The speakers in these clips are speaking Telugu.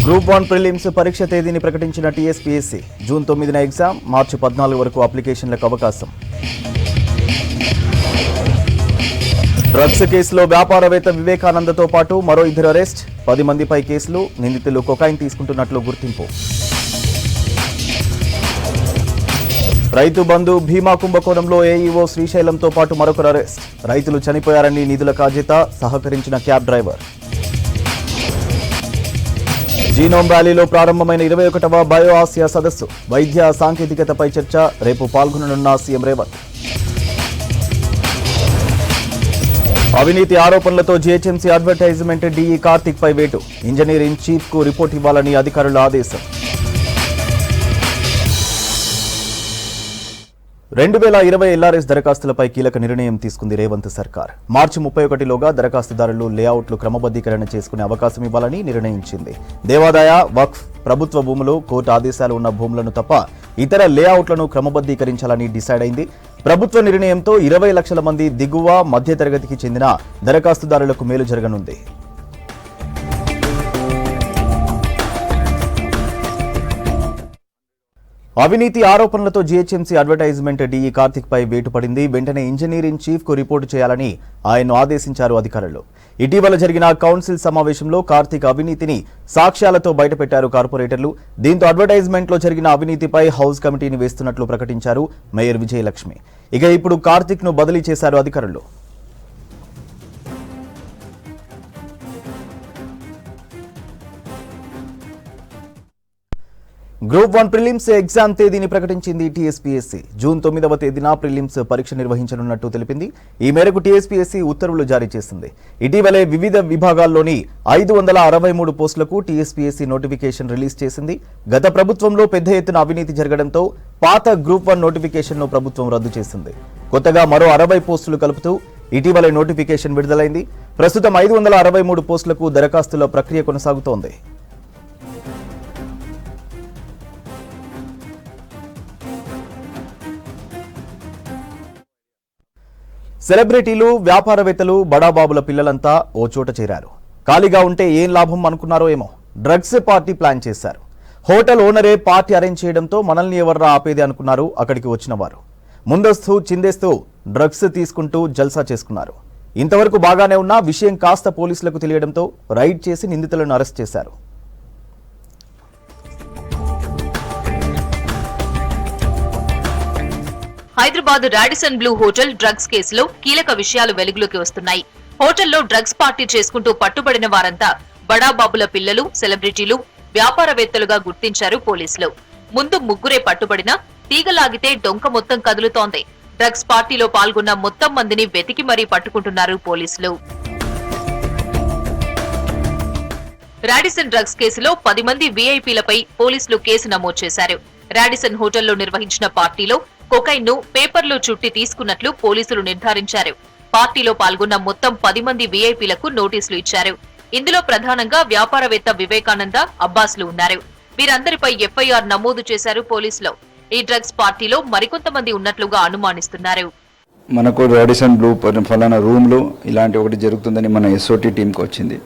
గ్రూప్ 1 ప్రిలిమ్స్ పరీక్ష తేదీని ప్రకటించిన టీఎస్పీఎస్సీ. జూన్ 9న ఎగ్జామ్, మార్చి 14 వరకు అప్లికేషన్లకు అవకాశం. డ్రగ్స్ కేసులో వ్యాపారవేత్త వివేకానందతో పాటు మరో 2 అరెస్ట్. 10 మందిపై కేసులు. నిందితులు కొకైన్ తీసుకుంటున్నట్లు గుర్తింపు. రైతు బంధు భీమా కుంభకోణంలో ఏఈఓ శ్రీశైలంతో పాటు మరొకరు అరెస్ట్. రైతులు చనిపోయారని నిధుల కాజేత, సహకరించిన క్యాబ్ డ్రైవర్. జీనోమ్ వ్యాలీలో ప్రారంభమైన 21వ బయో ఆసియా సదస్సు. వైద్య సాంకేతికతపై చర్చ. రేపు పాల్గొననున్న సీఎం రేవంత్. అవినీతి ఆరోపణలతో జీహెచ్ఎంసీ అడ్వర్టైజ్మెంట్ డీఈ కార్తిక్ పై వేటు. ఇంజనీర్ ఇన్ చీఫ్ కు రిపోర్ట్ ఇవ్వాలని అధికారుల ఆదేశం. 2020 ఎల్ఆర్ఎస్ దరఖాస్తులపై కీలక నిర్ణయం తీసుకుంది రేవంత్ సర్కార్. మార్చి 31లోగా దరఖాస్తుదారులు లేఅవుట్లు క్రమబద్దీకరణ చేసుకునే అవకాశం ఇవ్వాలని నిర్ణయించింది. దేవాదాయ, వక్ఫ్, ప్రభుత్వ భూములు, కోర్టు ఆదేశాలు ఉన్న భూములను తప్ప ఇతర లేఅవుట్లను క్రమబద్దీకరించాలని డిసైడ్ అయింది. ప్రభుత్వ నిర్ణయంతో 20 లక్షల మంది దిగువ, మధ్యతరగతికి చెందిన దరఖాస్తుదారులకు మేలు జరగనుంది. అవినీతి ఆరోపణలతో జీహెచ్ఎంసీ అడ్వర్టైజ్మెంట్ డీఈ కార్తిక్ పై వేటు పడింది. వెంటనే ఇంజనీర్ ఇన్ చీఫ్ కు రిపోర్టు చేయాలని ఆయన్ను ఆదేశించారు అధికారులు. ఇటీవల జరిగిన కౌన్సిల్ సమావేశంలో కార్తిక్ అవినీతిని సాక్ష్యాలతో బయటపెట్టారు కార్పొరేటర్లు. దీంతో అడ్వర్టైజ్మెంట్ లో జరిగిన అవినీతిపై హౌస్ కమిటీని వేస్తున్నట్లు ప్రకటించారు మేయర్ విజయలక్ష్మి. ఇక ఇప్పుడు కార్తిక్ ను బదిలీ చేశారు అధికారులు. గ్రూప్ 1 ప్రిలిమ్స్ ఎగ్జామ్ తేదీని ప్రకటించింది టీఎస్పీఎస్సీ. జూన్ 9వ తేదీన ప్రిలిమ్స్ పరీక్ష నిర్వహించనున్నట్టు తెలిపింది. ఈ మేరకు టీఎస్పీఎస్సీ ఉత్తర్వులు జారీ చేసింది. ఇటీవలే వివిధ విభాగాల్లోని 563 పోస్టులకు టీఎస్పీఎస్సీ నోటిఫికేషన్ రిలీజ్ చేసింది. గత ప్రభుత్వంలో పెద్ద ఎత్తున అవినీతి జరగడంతో పాత గ్రూప్ 1 నోటిఫికేషన్ను ప్రభుత్వం రద్దు చేసింది. కొత్తగా మరో 60 పోస్టులు కలుపుతూ ఇటీవలే నోటిఫికేషన్ విడుదలైంది. ప్రస్తుతం 563 పోస్టులకు దరఖాస్తుల ప్రక్రియ కొనసాగుతోంది. సెలబ్రిటీలు, వ్యాపారవేత్తలు, బడాబాబుల పిల్లలంతా ఓ చోట చేరారు. ఖాళీగా ఉంటే ఏం లాభం అనుకున్నారో ఏమో, డ్రగ్స్ పార్టీ ప్లాన్ చేశారు. హోటల్ ఓనరే పార్టీ అరేంజ్ చేయడంతో మనల్ని ఎవర్రా ఆపేది అనుకున్నారు అక్కడికి వచ్చిన వారు. ముందస్తు చిందేస్తూ డ్రగ్స్ తీసుకుంటూ జల్సా చేసుకున్నారు. ఇంతవరకు బాగానే ఉన్న విషయం కాస్త పోలీసులకు తెలియడంతో రైడ్ చేసి నిందితులను అరెస్ట్ చేశారు. Hyderabad Radisson blue hotel drugs కేసులో కీలక విషయాలు వెలుగులోకి వస్తున్నాయి. హోటల్లో డ్రగ్స్ పార్టీ చేసుకుంటూ పట్టుబడిన వారంతా బడాబాబుల పిల్లలు, సెలబ్రిటీలు, వ్యాపారవేత్తలుగా గుర్తించారు పోలీసులు. ముందు ముగ్గురే పట్టుబడినా తీగలాగితే డొంక మొత్తం కదులుతోంది. డ్రగ్స్ పార్టీలో పాల్గొన్న మొత్తం మందిని వెతికి మరీ పట్టుకుంటున్నారు పోలీసులు. రాడిసన్ డ్రగ్స్ కేసులో 10 మంది వీఐపీలపై పోలీసులు కేసు నమోదు చేశారు. రాడిసన్ హోటల్లో నిర్వహించిన పార్టీలో కొకైన్ ను పేపర్లో చుట్టి తీసుకున్నట్లు పోలీసులు నిర్ధారించారు. పార్టీలో పాల్గొన్న మొత్తం 10 మంది వీఐపీలకు నోటీసులు ఇచ్చారు. ఇందులో ప్రధానంగా వ్యాపారవేత్త వివేకానంద, అబ్బాస్లు ఉన్నారు. వీరందరిపై ఎఫ్ఐఆర్ నమోదు చేశారు పోలీసులు. ఈ డ్రగ్స్ పార్టీలో మరికొంతమంది ఉన్నట్లుగా అనుమానిస్తున్నారు. మనకు రాడిసన్ బ్లూ ఫలానా రూమ్ లో ఇలాంటి ఒకటి జరుగుతుందని మన ఎస్ఓటీ టీంకి వచ్చింది.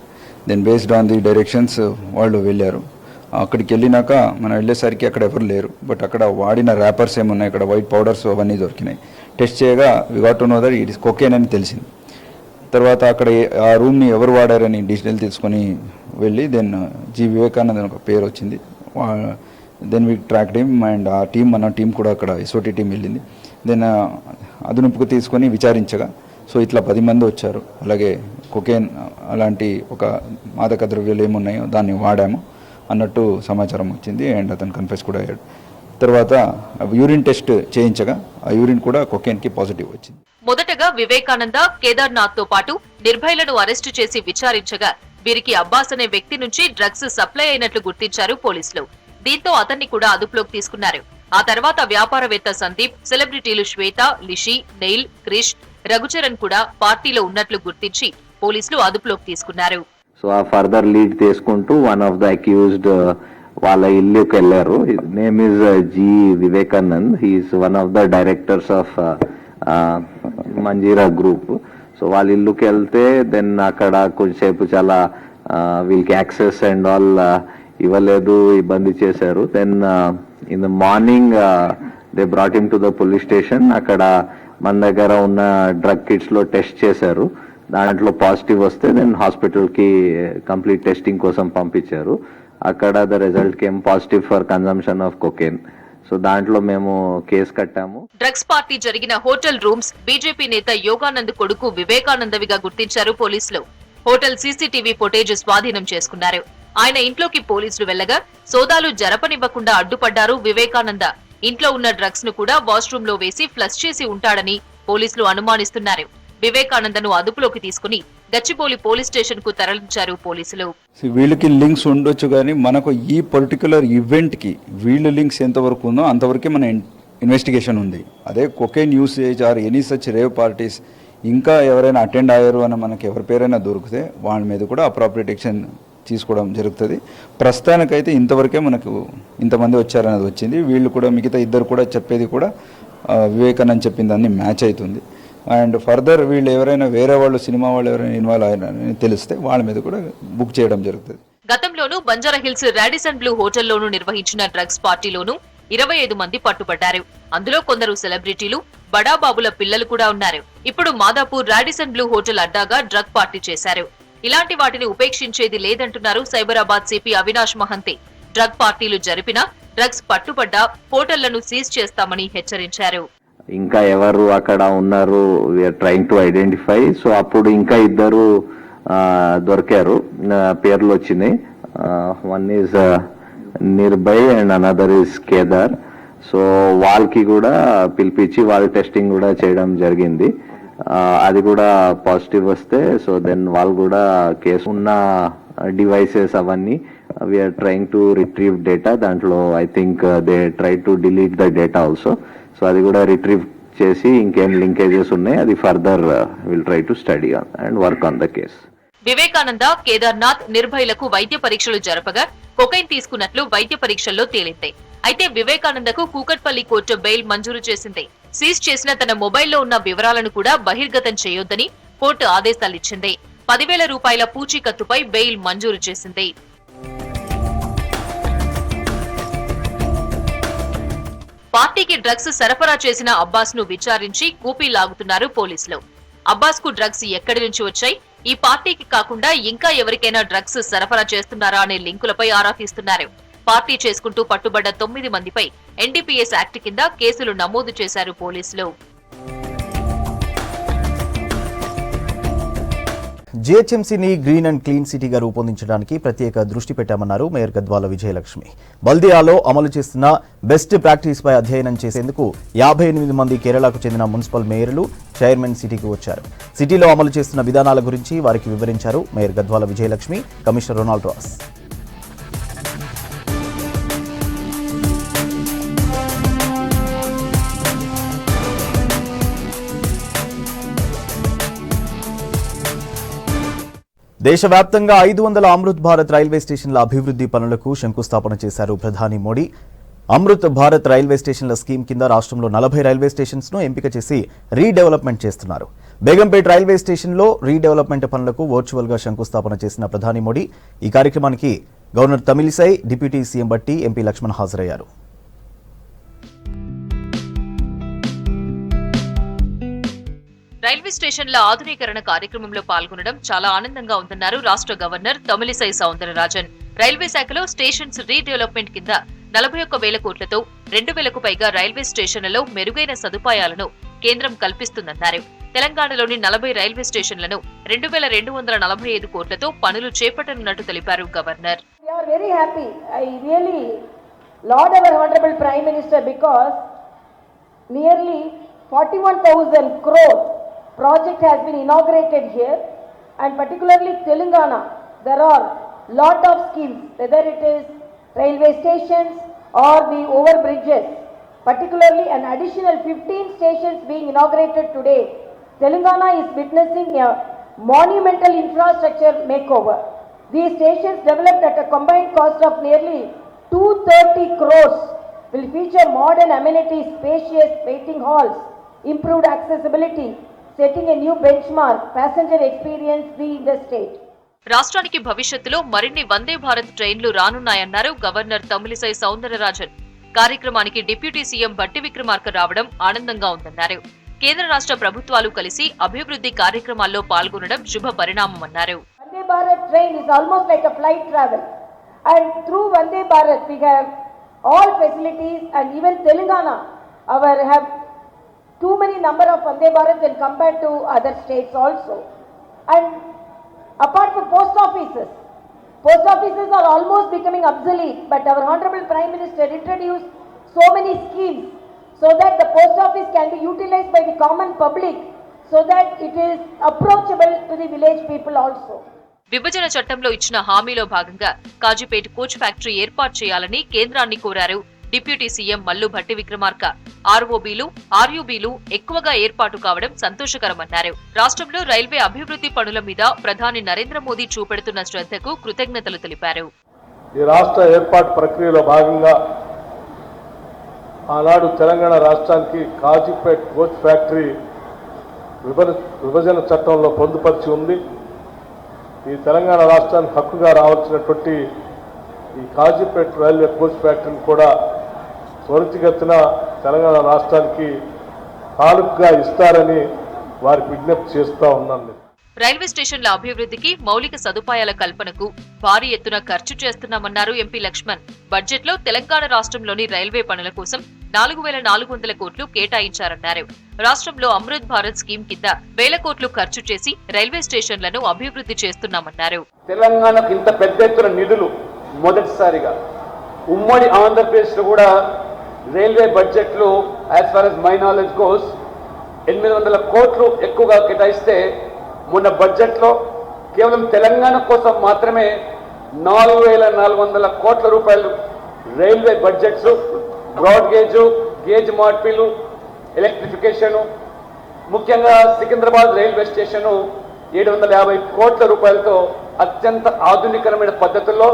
Then based on the directions వాళ్ళు వెళ్ళారు. అక్కడికి వెళ్ళినాక మనం వెళ్ళేసరికి అక్కడ ఎవరు లేరు. బట్ అక్కడ వాడిన ర్యాపర్స్ ఏమున్నాయి, ఇక్కడ వైట్ పౌడర్స్ అవన్నీ దొరికినాయి. టెస్ట్ చేయగా we got to know that it is cocaine అని తెలిసింది. తర్వాత అక్కడ ఆ రూమ్ని ఎవరు వాడారని డీటెయిల్ తీసుకొని వెళ్ళి దెన్ జి వివేకానంద్ ఒక పేరు వచ్చింది. Then we track team and ఆ టీం, మన టీం కూడా అక్కడ ఎస్ఓటీ టీం వెళ్ళింది. దెన్ అదుపుకు తీసుకొని విచారించగా సో ఇట్లా 10 మంది వచ్చారు. అలాగే కొకైన్ అలాంటి ఒక మాదక ద్రవ్యాలు ఏమున్నాయో దాన్ని వాడాము అన్నట్టు సమాచారం వచ్చింది. అండ్ అతను కన్ఫెస్ కూడా అయ్యాడు. తర్వాత యూరిన్ టెస్ట్ చేయించగా ఆ యూరిన్ కూడా కొకైన్ కి పాజిటివ్ వచ్చింది. మొదటగా వివేకానంద, కేదార్నాథ్ తో పాటు నిర్భయులను అరెస్టు చేసి విచారించగా వీరికి అబ్బాస్ అనే వ్యక్తి నుంచి డ్రగ్స్ సప్లై అయినట్లు గుర్తించారు పోలీసులు. దీంతో అతన్ని కూడా అదుపులోకి తీసుకున్నారు. ఆ తర్వాత వ్యాపారవేత్త సందీప్, సెలబ్రిటీలు శ్వేత, లిషి, నెయిల్, క్రిష్, రఘుచరణ్ కూడా పార్టీలో ఉన్నట్లు గుర్తించి పోలీసులు అదుపులోకి తీసుకున్నారు. సో ఆ ఫర్దర్ లీడ్ తీసుకుంటూ వన్ ఆఫ్ ద అక్యూజ్డ్ వాళ్ళ ఇల్లుకి వెళ్ళారు. Name is G Vivekanand. He's one of the directors of Manjeera group. So వాళ్ళ ఇల్లుకి వెళ్తే దెన్ అక్కడ కొంచెంసేపు చాలా వీళ్ళకి యాక్సెస్ అండ్ ఆల్ ఇవ్వలేదు, ఇబ్బంది చేశారు. Then in the morning they brought him to the police station. అక్కడ మన దగ్గర ఉన్న డ్రగ్ కిట్స్ లో టెస్ట్ చేశారు. దాంట్లో పాజిటివ్ వస్తే దెన్ హాస్పిటల్ కి కంప్లీట్ టెస్టింగ్ కోసం పంపించారు. అక్కడ the result came positive for consumption of cocaine. So దాంట్లో మేము కేసు కట్టాము. డ్రగ్స్ పార్టీ జరిగిన హోటల్ రూమ్స్ బీజేపీ నేత యోగానంద్ కొడుకు వివేకానందవిగా గుర్తించారు పోలీసులు. హోటల్ సీసీటీవీ ఫుటేజ్ స్వాధీనం చేసుకున్నారు. ఆయన ఇంట్లోకి పోలీసులు వెళ్లగా సోదాలు జరపనివ్వకుండా అడ్డుపడ్డారు వివేకానంద. ఇంట్లో ఉన్న డ్రగ్స్ ను కూడా వాష్రూమ్ లో వేసి ఫ్లష్ చేసి ఉంటాడని పోలీసులు అనుమానిస్తున్నారు. వివేకానందను అదుపులోకి తీసుకుని గచ్చిబౌలి పోలీస్ స్టేషన్ కు తరలించారు పోలీసులు. వీళ్ళకి లింక్స్ ఉండొచ్చు, కానీ మనకు ఈ పర్టికులర్ ఈవెంట్ కి వీళ్ళ లింక్స్ ఎంతవరకు ఉందో అంతవరకే మన ఇన్వెస్టిగేషన్ ఉంది. అదే cocaine usage or any such rave parties ఇంకా ఎవరైనా అటెండ్ అయ్యారు అని మనకి ఎవరి పేరైనా దొరికితే వాళ్ళ మీద కూడా అప్రాప్రియేట్ యాక్షన్ తీసుకోవడం జరుగుతుంది. ప్రస్తుతానికైతే ఇంతవరకే మనకు ఇంతమంది వచ్చారనేది వచ్చింది. వీళ్ళు కూడా మిగతా ఇద్దరు కూడా చెప్పేది కూడా వివేకానంద్ చెప్పిన దాన్ని మ్యాచ్ అవుతుంది. అండ్ ఫర్దర్ వీళ్ళు ఎవరైనా వేరే వాళ్ళు సినిమా వాళ్ళు ఎవరైనా ఇన్వాల్వ్ అయ్యారని తెలిస్తే వాళ్ళ మీద కూడా బుక్ చేయడం జరుగుతుంది. గతంలోనూ బంజారాహిల్స్ రాడిసన్ బ్లూ హోటల్లోనూ నిర్వహించిన డ్రగ్స్ పార్టీలోనూ 25 మంది పట్టుబడ్డారు. అందులో కొందరు సెలబ్రిటీలు, బడాబాబుల పిల్లలు కూడా ఉన్నారు. ఇప్పుడు మాదాపూర్ రాడిసన్ బ్లూ హోటల్ అడ్డాగా డ్రగ్ పార్టీ చేశారు. ఇలాంటి వాటిని ఉపేక్షించేది లేదంటున్నారు సైబరాబాద్ సిపి అవినాష్ మహంతి. డ్రగ్ పార్టీలు జరిపినా, డ్రగ్స్ పట్టుబడ్డా హోటళ్లను సీజ్ చేస్తామని హెచ్చరించారు. ఇంకా ఎవరు అక్కడ ఉన్నారు we're trying to identify. So అప్పుడు ఇంకా ఇద్దరు దొరికారు, పేర్లు వచ్చినాయి. One is Nirbhay and another is Kedar. So వాళ్ళకి కూడా పిలిపించి వాళ్ళ టెస్టింగ్ కూడా చేయడం జరిగింది. అది కూడా పాజిటివ్ వస్తే సో దెన్ వాళ్ళు కూడా కేసు ఉన్న డివైసెస్ అవన్నీ we're trying to retrieve data. దాంట్లో I think they try to delete the data also. So అది కూడా రిట్రీవ్ చేసి ఇంకేం లింకేజెస్ ఉన్నాయి అది further will try to study and work on the case. Vivekananda, Kedarnath, నిర్భయ్లకు వైద్య పరీక్షలు జరపగా కొకైన్ తీసుకున్నట్లు వైద్య పరీక్షల్లో తేలింది. అయితే వివేకానందకు కూకట్పల్లి కోర్టు బెయిల్ మంజూరు చేసింది. సీజ్ చేసిన తన మొబైల్లో ఉన్న వివరాలను కూడా బహిర్గతం చేయొద్దని కోర్టు ఆదేశాలిచ్చింది. 10,000 రూపాయల పూచీకత్తుపై బెయిల్ మంజూరు చేసింది. పార్టీకి డ్రగ్స్ సరఫరా చేసిన అబ్బాస్ ను విచారించి కూపీ లాగుతున్నారు పోలీసులు. అబ్బాస్ కు డ్రగ్స్ ఎక్కడి నుంచి వచ్చాయి, ఈ పార్టీకి కాకుండా ఇంకా ఎవరికైనా డ్రగ్స్ సరఫరా చేస్తున్నారా అనే లింకులపై ఆరా తీస్తున్నారు. పార్టీ చేసుకుంటూ పట్టుబడ్డ 9 మందిపై ఎన్డీపీఎస్ యాక్ట్ కింద కేసులు నమోదు చేశారు పోలీసులు. జీహెచ్ఎంసీని గ్రీన్ అండ్ క్లీన్ సిటీగా రూపొందించడానికి ప్రత్యేక దృష్టి పెట్టామన్నారు మేయర్ గద్వాల విజయలక్ష్మి. బల్దియాలో అమలు చేస్తున్న బెస్ట్ ప్రాక్టీస్ పై అధ్యయనం చేసేందుకు 58 మంది కేరళకు చెందిన మున్సిపల్ మేయర్లు, చైర్మన్ సిటీకి వచ్చారు. సిటీలో అమలు చేస్తున్న విధానాల గురించి వారికి వివరించారు mayor Gadwal Vijayalakshmi, commissioner Ronald Ross. దేశవ్యాప్తంగా 500 అమృత్ భారత్ రైల్వే స్టేషన్ల అభివృద్ధి పనులకు శంకుస్థాపన చేశారు ప్రధాని మోడీ. అమృత్ భారత్ రైల్వే స్టేషన్ల స్కీమ్ కింద రాష్ట్రంలో 40 రైల్వే స్టేషన్స్ ను ఎంపిక చేసి రీడెవలప్మెంట్ చేస్తున్నారు. బేగంపేట్ రైల్వే స్టేషన్లో రీడెవలప్మెంట్ పనులకు వర్చువల్ గా శంకుస్థాపన చేసిన ప్రధాని మోడీ ఈ కార్యక్రమానికి గవర్నర్ తమిళిసై, డిప్యూటీ సీఎం బట్టి, ఎంపీ లక్ష్మణ్ హాజరయ్యారు. రైల్వే స్టేషన్ల ఆధునీకరణ కార్యక్రమంలో పాల్గొనడం చాలా ఆనందంగా ఉందన్నారు రాష్ట్ర గవర్నర్ తమిళిసై సౌందరరాజన్. రైల్వే శాఖలో స్టేషన్స్ రీడెవలప్మెంట్ కింద 41,000 కోట్లతో 2,000కు పైగా రైల్వే స్టేషన్లలో మెరుగైన సదుపాయాలను కేంద్రం కల్పిస్తుందన్నారు. తెలంగాణలోని 40 రైల్వే స్టేషన్లను 2,245 కోట్లతో పనులు చేపట్టనున్నట్టు తెలిపారు governor. We are very happy. I really laud our Honorable Prime Minister because nearly 41,000 crore project has been inaugurated here, and particularly Telangana, there are lot of schemes, whether it is railway stations or the overbridges, particularly an additional 15 stations being inaugurated today. Telangana is witnessing a monumental infrastructure makeover. These stations developed at a combined cost of nearly 230 crores will feature modern amenities, spacious waiting halls, improved accessibility, setting a new benchmark passenger experience in the state. రాష్ట్రానికి భవిష్యత్తులో మరిన్ని వందే భారత్ ట్రైన్లు రానున్నాయన్నారు గవర్నర్ తమిళిసై సౌందరరాజన్. కార్యక్రమానికి డిప్యూటీ సీఎం బట్టి విక్రమార్క రావడం ఆనందంగా ఉందన్నారు. కేంద్ర రాష్ట్ర ప్రభుత్వాలు కలిసి అభివృద్ధి కార్యక్రమాల్లో పాల్గొనడం శుభ పరిణామమన్నారు. Vande Bharat train is almost like a flight travel, and through Vande Bharat we have all facilities, and even Telangana have too many number of Vande Bharat when compared to other states also. And apart from post offices are almost becoming obsolete, but our Honorable Prime Minister introduced so many schemes so that the post office can be utilized by the common public, so that it is approachable to the village people also. విభజన చట్టంలో ఇచ్చిన హామీలో భాగంగా కాజీపేట కోచ్ ఫ్యాక్టరీ ఏర్పాటు చేయాలని కేంద్రాన్ని కోరారు డిప్యూటీ సీఎం మల్లు భట్టి విక్రమార్క. ఆర్ఓబీలు, ఆర్యూబీలు ఎక్కువగా ఏర్పాటు కావడం సంతోషకరమన్నారు. రాష్ట్రంలో రైల్వే అభివృద్ధి పనుల మీద ప్రధాని నరేంద్ర మోదీ చూపెడుతున్న శ్రద్ధకు కృతజ్ఞతలు తెలిపారు. ఈ రాష్ట్ర ఏర్పాటు ప్రక్రియలో భాగంగా ఆనాడు తెలంగాణ రాష్ట్రానికి కాజీపేట కోచ్ ఫ్యాక్టరీ విభజన చట్టంలో పొందుపరిచి ఉంది. ఈ తెలంగాణ రాష్ట్రానికి హక్కుగా రావాల్సినటువంటి ఈ కాజీపేట రైల్వే కోచ్ ఫ్యాక్టరీని కూడా త్వరితగతిన తెలంగాణ రాష్ట్రానికి తాలూకుగా ఇస్తారని వారికి విజ్ఞప్తి చేస్తూ ఉన్నాను. రైల్వే స్టేషన్ల అభివృద్ధికి, మౌలిక సదుపాయాల కల్పనకు భారీ ఎత్తున ఖర్చు చేస్తున్నామన్నారు ఎంపీ లక్ష్మణ్. బడ్జెట్లో తెలంగాణ రాష్ట్రంలోని రైల్వే పనుల కోసం 4,400 కోట్లు కేటాయించారన్నారు. రాష్ట్రంలో అమృత్ భారత్ స్కీమ్ కింద 1,000 కోట్లు ఖర్చు చేసి రైల్వే స్టేషన్లను అభివృద్ధి చేస్తున్నామన్నారు. తెలంగాణకు ఇంత పెద్ద ఎత్తున నిధులు మొదటిసారిగా ఉమ్మడి ఆంధ్రప్రదేశ్ లో కూడా రైల్వే బడ్జెట్ లో as far as my knowledge goes 800 కోట్లు ఎక్కువగా కేటాయిస్తే మొన్న బడ్జెట్ లో కేవలం తెలంగాణ కోసం మాత్రమే 4,400 కోట్ల రూపాయలు రైల్వే బడ్జెట్స్, బ్రాడ్ గేజ్ మార్పిలు, ఎలక్ట్రిఫికేషన్, ముఖ్యంగా సికింద్రాబాద్ రైల్వే స్టేషన్ 750 కోట్ల రూపాయలతో అత్యంత ఆధునికరమైన పద్ధతుల్లో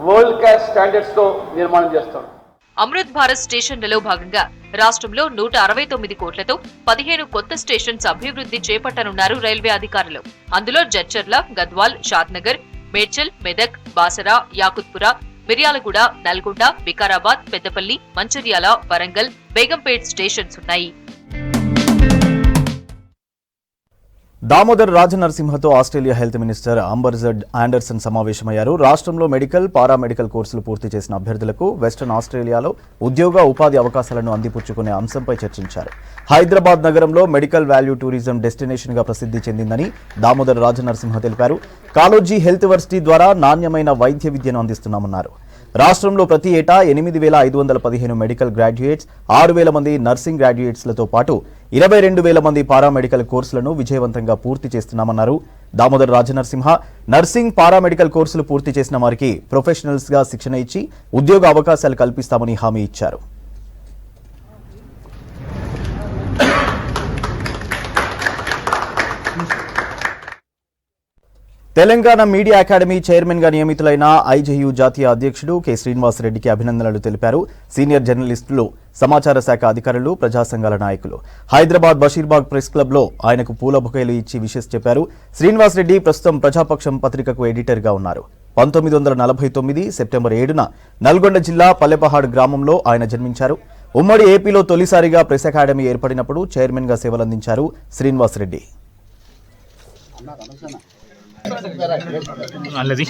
వరల్డ్ క్లాస్ స్టాండర్డ్స్ తో నిర్మాణం చేస్తాం. అమృత్ భారత్ స్టేషన్లలో భాగంగా రాష్ట్రంలో 169 కోట్లతో 15 కొత్త స్టేషన్స్ అభివృద్ధి చేపట్టనున్నారు రైల్వే అధికారులు. అందులో జడ్చర్ల, గద్వాల్, షాద్నగర్, మేడ్చల్, మెదక్, బాసరా, యాకుత్పుర, మిర్యాలగూడ, నల్గొండ, వికారాబాద్, పెద్దపల్లి, మంచిర్యాల, వరంగల్, బేగంపేట్ స్టేషన్స్ ఉన్నాయి. దామోదర్ రాజనరసింహతో Australia health minister Amber Jade Anderson సమావేశమయ్యారు. రాష్ట్రంలో మెడికల్, పారామెడికల్ కోర్సులు పూర్తి చేసిన అభ్యర్థులకు వెస్టర్న్ ఆస్ట్రేలియాలో ఉద్యోగ ఉపాధి అవకాశాలను అందిపుచ్చుకునే అంశంపై చర్చించారు. హైదరాబాద్ నగరంలో మెడికల్ వాల్యూ టూరిజం డెస్టినేషన్ గా ప్రసిద్ధి చెందిందని దామోదర్ రాజనరసింహ తెలిపారు. కాలోజీ హెల్త్ వర్సిటీ ద్వారా నాణ్యమైన వైద్య విద్యను అందిస్తున్నామన్నారు. రాష్ట్రంలో ప్రతి ఏటా 8,515 మెడికల్ గ్రాడ్యుయేట్స్, 6,000 మంది నర్సింగ్ గ్రాడ్యుయేట్స్లతో పాటు 22,000 మంది పారామెడికల్ కోర్సులను విజయవంతంగా పూర్తి చేస్తున్నామన్నారు. దామోదర్ రాజనరసింహ నర్సింగ్, పారామెడికల్ కోర్సులు పూర్తి చేసిన వారికి ప్రొఫెషనల్స్ గా శిక్షణ ఇచ్చి ఉద్యోగ అవకాశాలు కల్పిస్తామని హామీ ఇచ్చారు. తెలంగాణ మీడియా అకాడమీ చైర్మన్ గా నియమితులైన ఐజేయూ జాతీయ అధ్యక్షుడు కె శ్రీనివాసరెడ్డికి అభినందనలు తెలిపారు. సీనియర్ జర్నలిస్టులు, సమాచార శాఖ అధికారులు, ప్రజా సంఘాల నాయకులు హైదరాబాద్ బషీర్బాగ్ ప్రెస్ క్లబ్ లో ఆయనకు పూల బొకేలు ఇచ్చి విషెస్ చెప్పారు. శ్రీనివాసరెడ్డి ప్రస్తుతం ప్రజాపక్షం పత్రికకు ఎడిటర్ గా ఉన్నారు. 1949 సెప్టెంబర్ 7న నల్గొండ జిల్లా పల్లెపహాడ్ గ్రామంలో ఆయన జన్మించారు. ఉమ్మడి ఏపీలో తొలిసారిగా ప్రెస్ అకాడమీ ఏర్పడినప్పుడు చైర్మన్ గా సేవలందించారు శ్రీనివాసరెడ్డి. అల్లది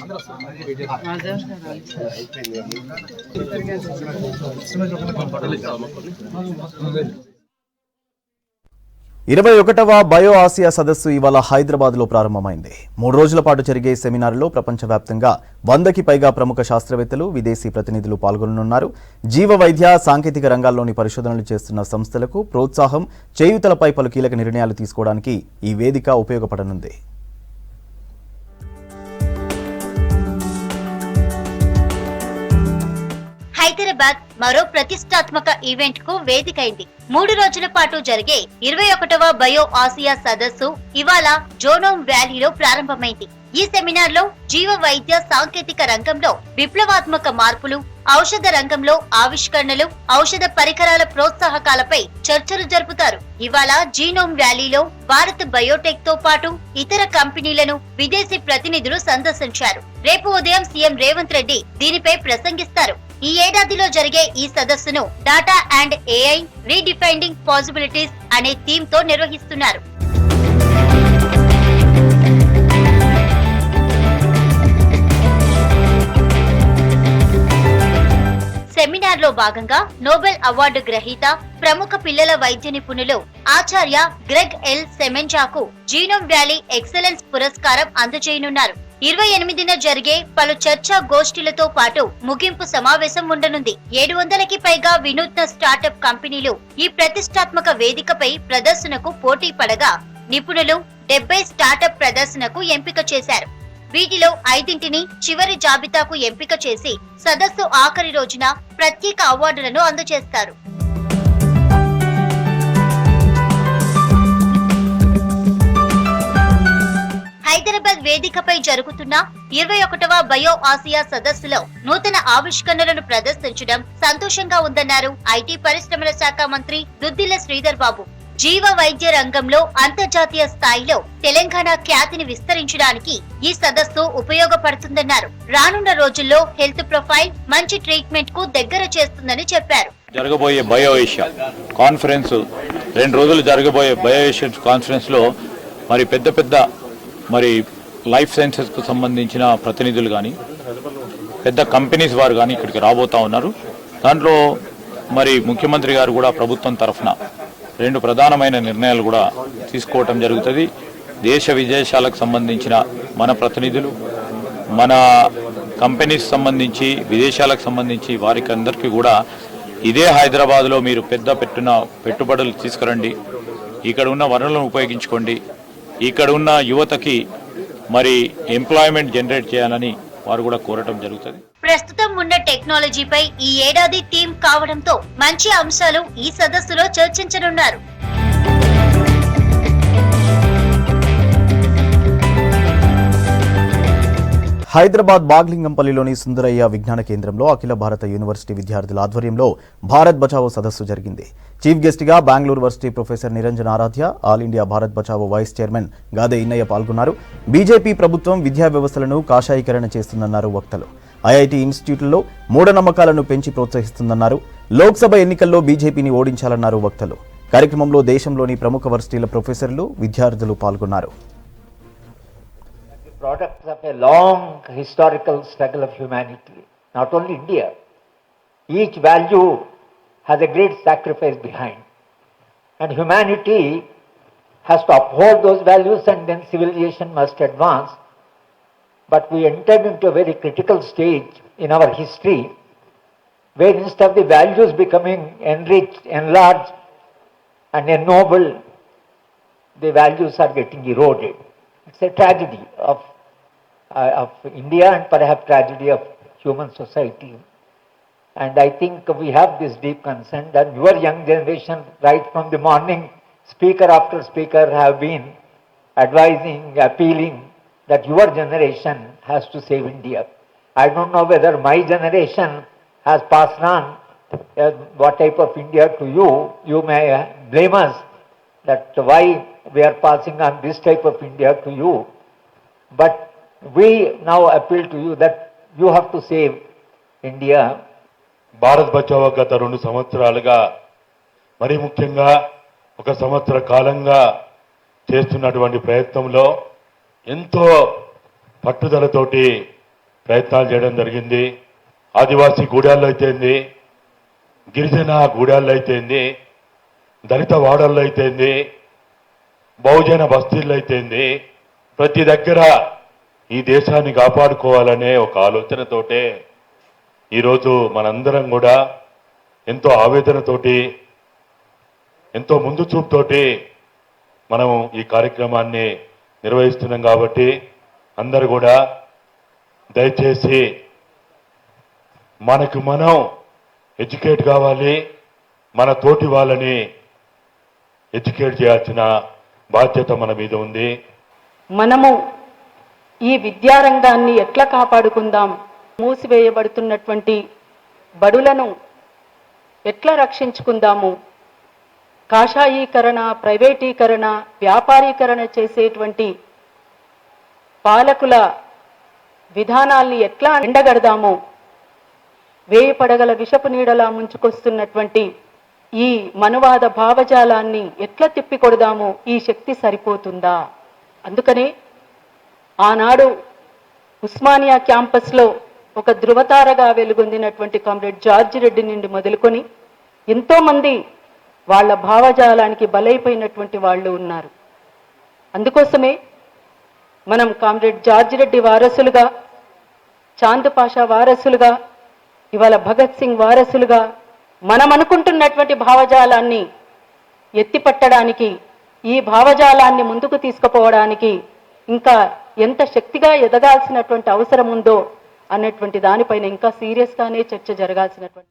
21వ బయో ఆసియా సదస్సు ఇవాళ హైదరాబాద్ లో ప్రారంభమైంది. 3 రోజుల పాటు జరిగే సెమినార్లో ప్రపంచవ్యాప్తంగా 100కి పైగా ప్రముఖ శాస్త్రవేత్తలు, విదేశీ ప్రతినిధులు పాల్గొననున్నారు. జీవ వైద్య, సాంకేతిక రంగాల్లోని పరిశోధనలు చేస్తున్న సంస్థలకు ప్రోత్సాహం, చేయూతలపై పలు కీలక నిర్ణయాలు తీసుకోవడానికి ఈ వేదిక ఉపయోగపడనుంది. హైదరాబాద్ మరో ప్రతిష్టాత్మక ఈవెంట్ కు వేదికైంది. 3 రోజుల పాటు జరిగే 21వ బయో ఆసియా సదస్సు ఇవాళ జోనోమ్ వ్యాలీలో ప్రారంభమైంది. ఈ సెమినార్ లో జీవ వైద్య సాంకేతిక రంగంలో విప్లవాత్మక మార్పులు, ఔషధ రంగంలో ఆవిష్కరణలు, ఔషధ పరికరాల ప్రోత్సాహకాలపై చర్చలు జరుపుతారు. ఇవాళ జీనోమ్ వ్యాలీలో భారత్ బయోటెక్ తో పాటు ఇతర కంపెనీలను విదేశీ ప్రతినిధులు సందర్శించారు. రేపు ఉదయం సీఎం రేవంత్ రెడ్డి దీనిపై ప్రసంగిస్తారు. ఈ ఏడాదిలో జరిగే ఈ సదస్సును డాటా అండ్ ఏఐ రీడిఫైండింగ్ పాసిబిలిటీస్ అనే థీమ్ తో నిర్వహిస్తున్నారు. సెమినార్ లో భాగంగా నోబెల్ అవార్డు గ్రహీత, ప్రముఖ పిల్లల వైద్య నిపుణులు ఆచార్య గ్రెగ్ ఎల్ సెమెంజాకు జీనోమ్ వ్యాలీ ఎక్సలెన్స్ పురస్కారం అందజేయనున్నారు. 28న జరిగే పలు చర్చా గోష్ఠీలతో పాటు ముగింపు సమావేశం ఉండనుంది. 700కి పైగా వినూత్న స్టార్టప్ కంపెనీలు ఈ ప్రతిష్టాత్మక వేదికపై ప్రదర్శనకు పోటీ పడగా నిపుణులు 70 స్టార్టప్ ప్రదర్శనకు ఎంపిక చేశారు. వీటిలో 5ంటిని చివరి జాబితాకు ఎంపిక చేసి సదస్సు ఆఖరి రోజున ప్రత్యేక అవార్డులను అందజేస్తారు. హైదరాబాద్ వేదికపై జరుగుతున్న 21వ బయో ఆసియా సదస్సులో నూతన ఆవిష్కరణలను ప్రదర్శించడం సంతోషంగా ఉందన్నారు ఐటీ పరిశ్రమల శాఖ మంత్రి దుద్దిల్ల శ్రీధర్ బాబు. జీవ వైద్య రంగంలో అంతర్జాతీయ స్థాయిలో తెలంగాణ ఖ్యాతిని విస్తరించడానికి ఈ సదస్సు ఉపయోగపడుతుందన్నారు. రానున్న రోజుల్లో హెల్త్ ప్రొఫైల్ మంచి ట్రీట్మెంట్ కు దగ్గర చేస్తుందని చెప్పారు. జరగబోయే బయో ఏషియా కాన్ఫరెన్స్ 2 రోజులు జరగబోయే బయో ఏషియా కాన్ఫరెన్స్ లో మరి పెద్ద లైఫ్ సైన్సెస్ కు సంబంధించిన ప్రతినిధులు కానీ పెద్ద కంపెనీస్ వారు కానీ ఇక్కడికి రాబోతా ఉన్నారు. దాంట్లో మరి ముఖ్యమంత్రి గారు కూడా ప్రభుత్వం తరఫున 2 ప్రధానమైన నిర్ణయాలు కూడా తీసుకోవటం జరుగుతుంది. దేశ విదేశాలకు సంబంధించిన మన ప్రతినిధులు, మన కంపెనీస్ సంబంధించి విదేశాలకు సంబంధించి వారికి అందరికీ కూడా ఇదే హైదరాబాద్లో మీరు పెట్టుబడులు తీసుకురండి, ఇక్కడ ఉన్న వనరులను ఉపయోగించుకోండి, ఇక్కడ ఉన్న యువతకి మరి ఎంప్లాయ్మెంట్ జనరేట్ చేయాలని వారు కూడా కోరటం జరుగుతుంది. ప్రస్తుతం ఉన్న టెక్నాలజీపై ఈ ఏడాది థీమ్ కావడంతో మంచి అంశాలు ఈ సదస్సులో చర్చించనున్నారు. హైదరాబాద్ బాగ్లింగంపల్లిలోని సుందరయ్య విజ్ఞాన కేంద్రంలో అఖిల భారత యూనివర్సిటీ విద్యార్థుల ఆధ్వర్యంలో భారత్ బచావో సదస్సు జరిగింది. చీఫ్ గెస్ట్ గా Bengaluru varsity professor Niranjan Aradhya, all India Bharat Bachao vice chairman Gade Innaiah పాల్గొన్నారు. బీజేపీ ప్రభుత్వం విద్యా వ్యవస్థలను కాషాయీకరణ చేస్తుందన్నారు వక్తలు. ఐఐటి ఇన్స్టిట్యూట్లలో మూఢనమ్మకాలను పెంచి ప్రోత్సహిస్తుందన్నారు. లోక్సభ ఎన్నికల్లో బీజేపీని ఓడించాలన్నారు వక్తలు. కార్యక్రమంలో దేశంలోని ప్రముఖ వర్సిటీల ప్రొఫెసర్లు, విద్యార్థులు పాల్గొన్నారు. Products of a long historical struggle of humanity, not only India. Each value has a great sacrifice behind, and humanity has to uphold those values, and then civilization must advance. But we entered into a very critical stage in our history where instead of the values becoming enriched, enlarged and ennobled, the values are getting eroded. It's a tragedy of India and perhaps tragedy of human society. And I think we have this deep concern that your young generation, right from the morning, speaker after speaker have been advising, appealing that your generation has to save India. I don't know whether my generation has passed on what type of India to you. You may blame us that why we are passing on this type of India to you. But we now appeal to you that you have to save India. Bharat Bachao గత 2 సంవత్సరాలుగా మరి ముఖ్యంగా 1 సంవత్సర కాలంగా చేస్తున్నటువంటి ప్రయత్నంలో ఎంతో పట్టుదలతోటి ప్రయత్నాలు చేయడం జరిగింది. ఆదివాసీ గూడాల్లో అయితేంది, గిరిజన గూడాల్లో అయితేంది, దళిత వాడల్లో అయితేంది, బహుజన బస్తీల్లో అయితేంది, ప్రతి దగ్గర ఈ దేశాన్ని కాపాడుకోవాలనే ఒక ఆలోచనతోటే ఈరోజు మనందరం కూడా ఎంతో ఆవేదనతోటి, ఎంతో ముందు చూపుతోటి మనం ఈ కార్యక్రమాన్ని నిర్వహిస్తున్నాం. కాబట్టి అందరూ కూడా దయచేసి మనకు మనం ఎడ్యుకేట్ కావాలి, మన తోటి వాళ్ళని ఎడ్యుకేట్ చేయాల్సిన బాధ్యత మన మీద ఉంది. మనము ఈ విద్యారంగాన్ని ఎట్లా కాపాడుకుందాం, మూసివేయబడుతున్నటువంటి బడులను ఎట్లా రక్షించుకుందాము, కాషాయీకరణ, ప్రైవేటీకరణ, వ్యాపారీకరణ చేసేటువంటి పాలకుల విధానాల్ని ఎట్లా ఎండగడదాము, వేయి పడగల విషపు నీడలా ముంచుకొస్తున్నటువంటి ఈ మనువాద భావజాలాన్ని ఎట్లా తిప్పికొడదాము, ఈ శక్తి సరిపోతుందా? అందుకనే ఆనాడు ఉస్మానియా క్యాంపస్లో ఒక ధృవతారగా వెలుగొందినటువంటి కామ్రేడ్ జార్జి రెడ్డి నుండి మొదలుకొని ఎంతోమంది వాళ్ళ భావజాలానికి బలైపోయినటువంటి వాళ్ళు ఉన్నారు. అందుకోసమే మనం కామ్రేడ్ జార్జి రెడ్డి వారసులుగా, చాంద్ పాషా వారసులుగా, ఇవాళ భగత్ సింగ్ వారసులుగా మనం అనుకుంటున్నటువంటి భావజాలాన్ని ఎత్తిపట్టడానికి, ఈ భావజాలాన్ని ముందుకు తీసుకుపోవడానికి ఇంకా ఎంత శక్తిగా ఎదగాల్సినటువంటి అవసరం ఉందో అన్నటువంటి దానిపైన ఇంకా సీరియస్గానే చర్చ జరగాల్సినటువంటి.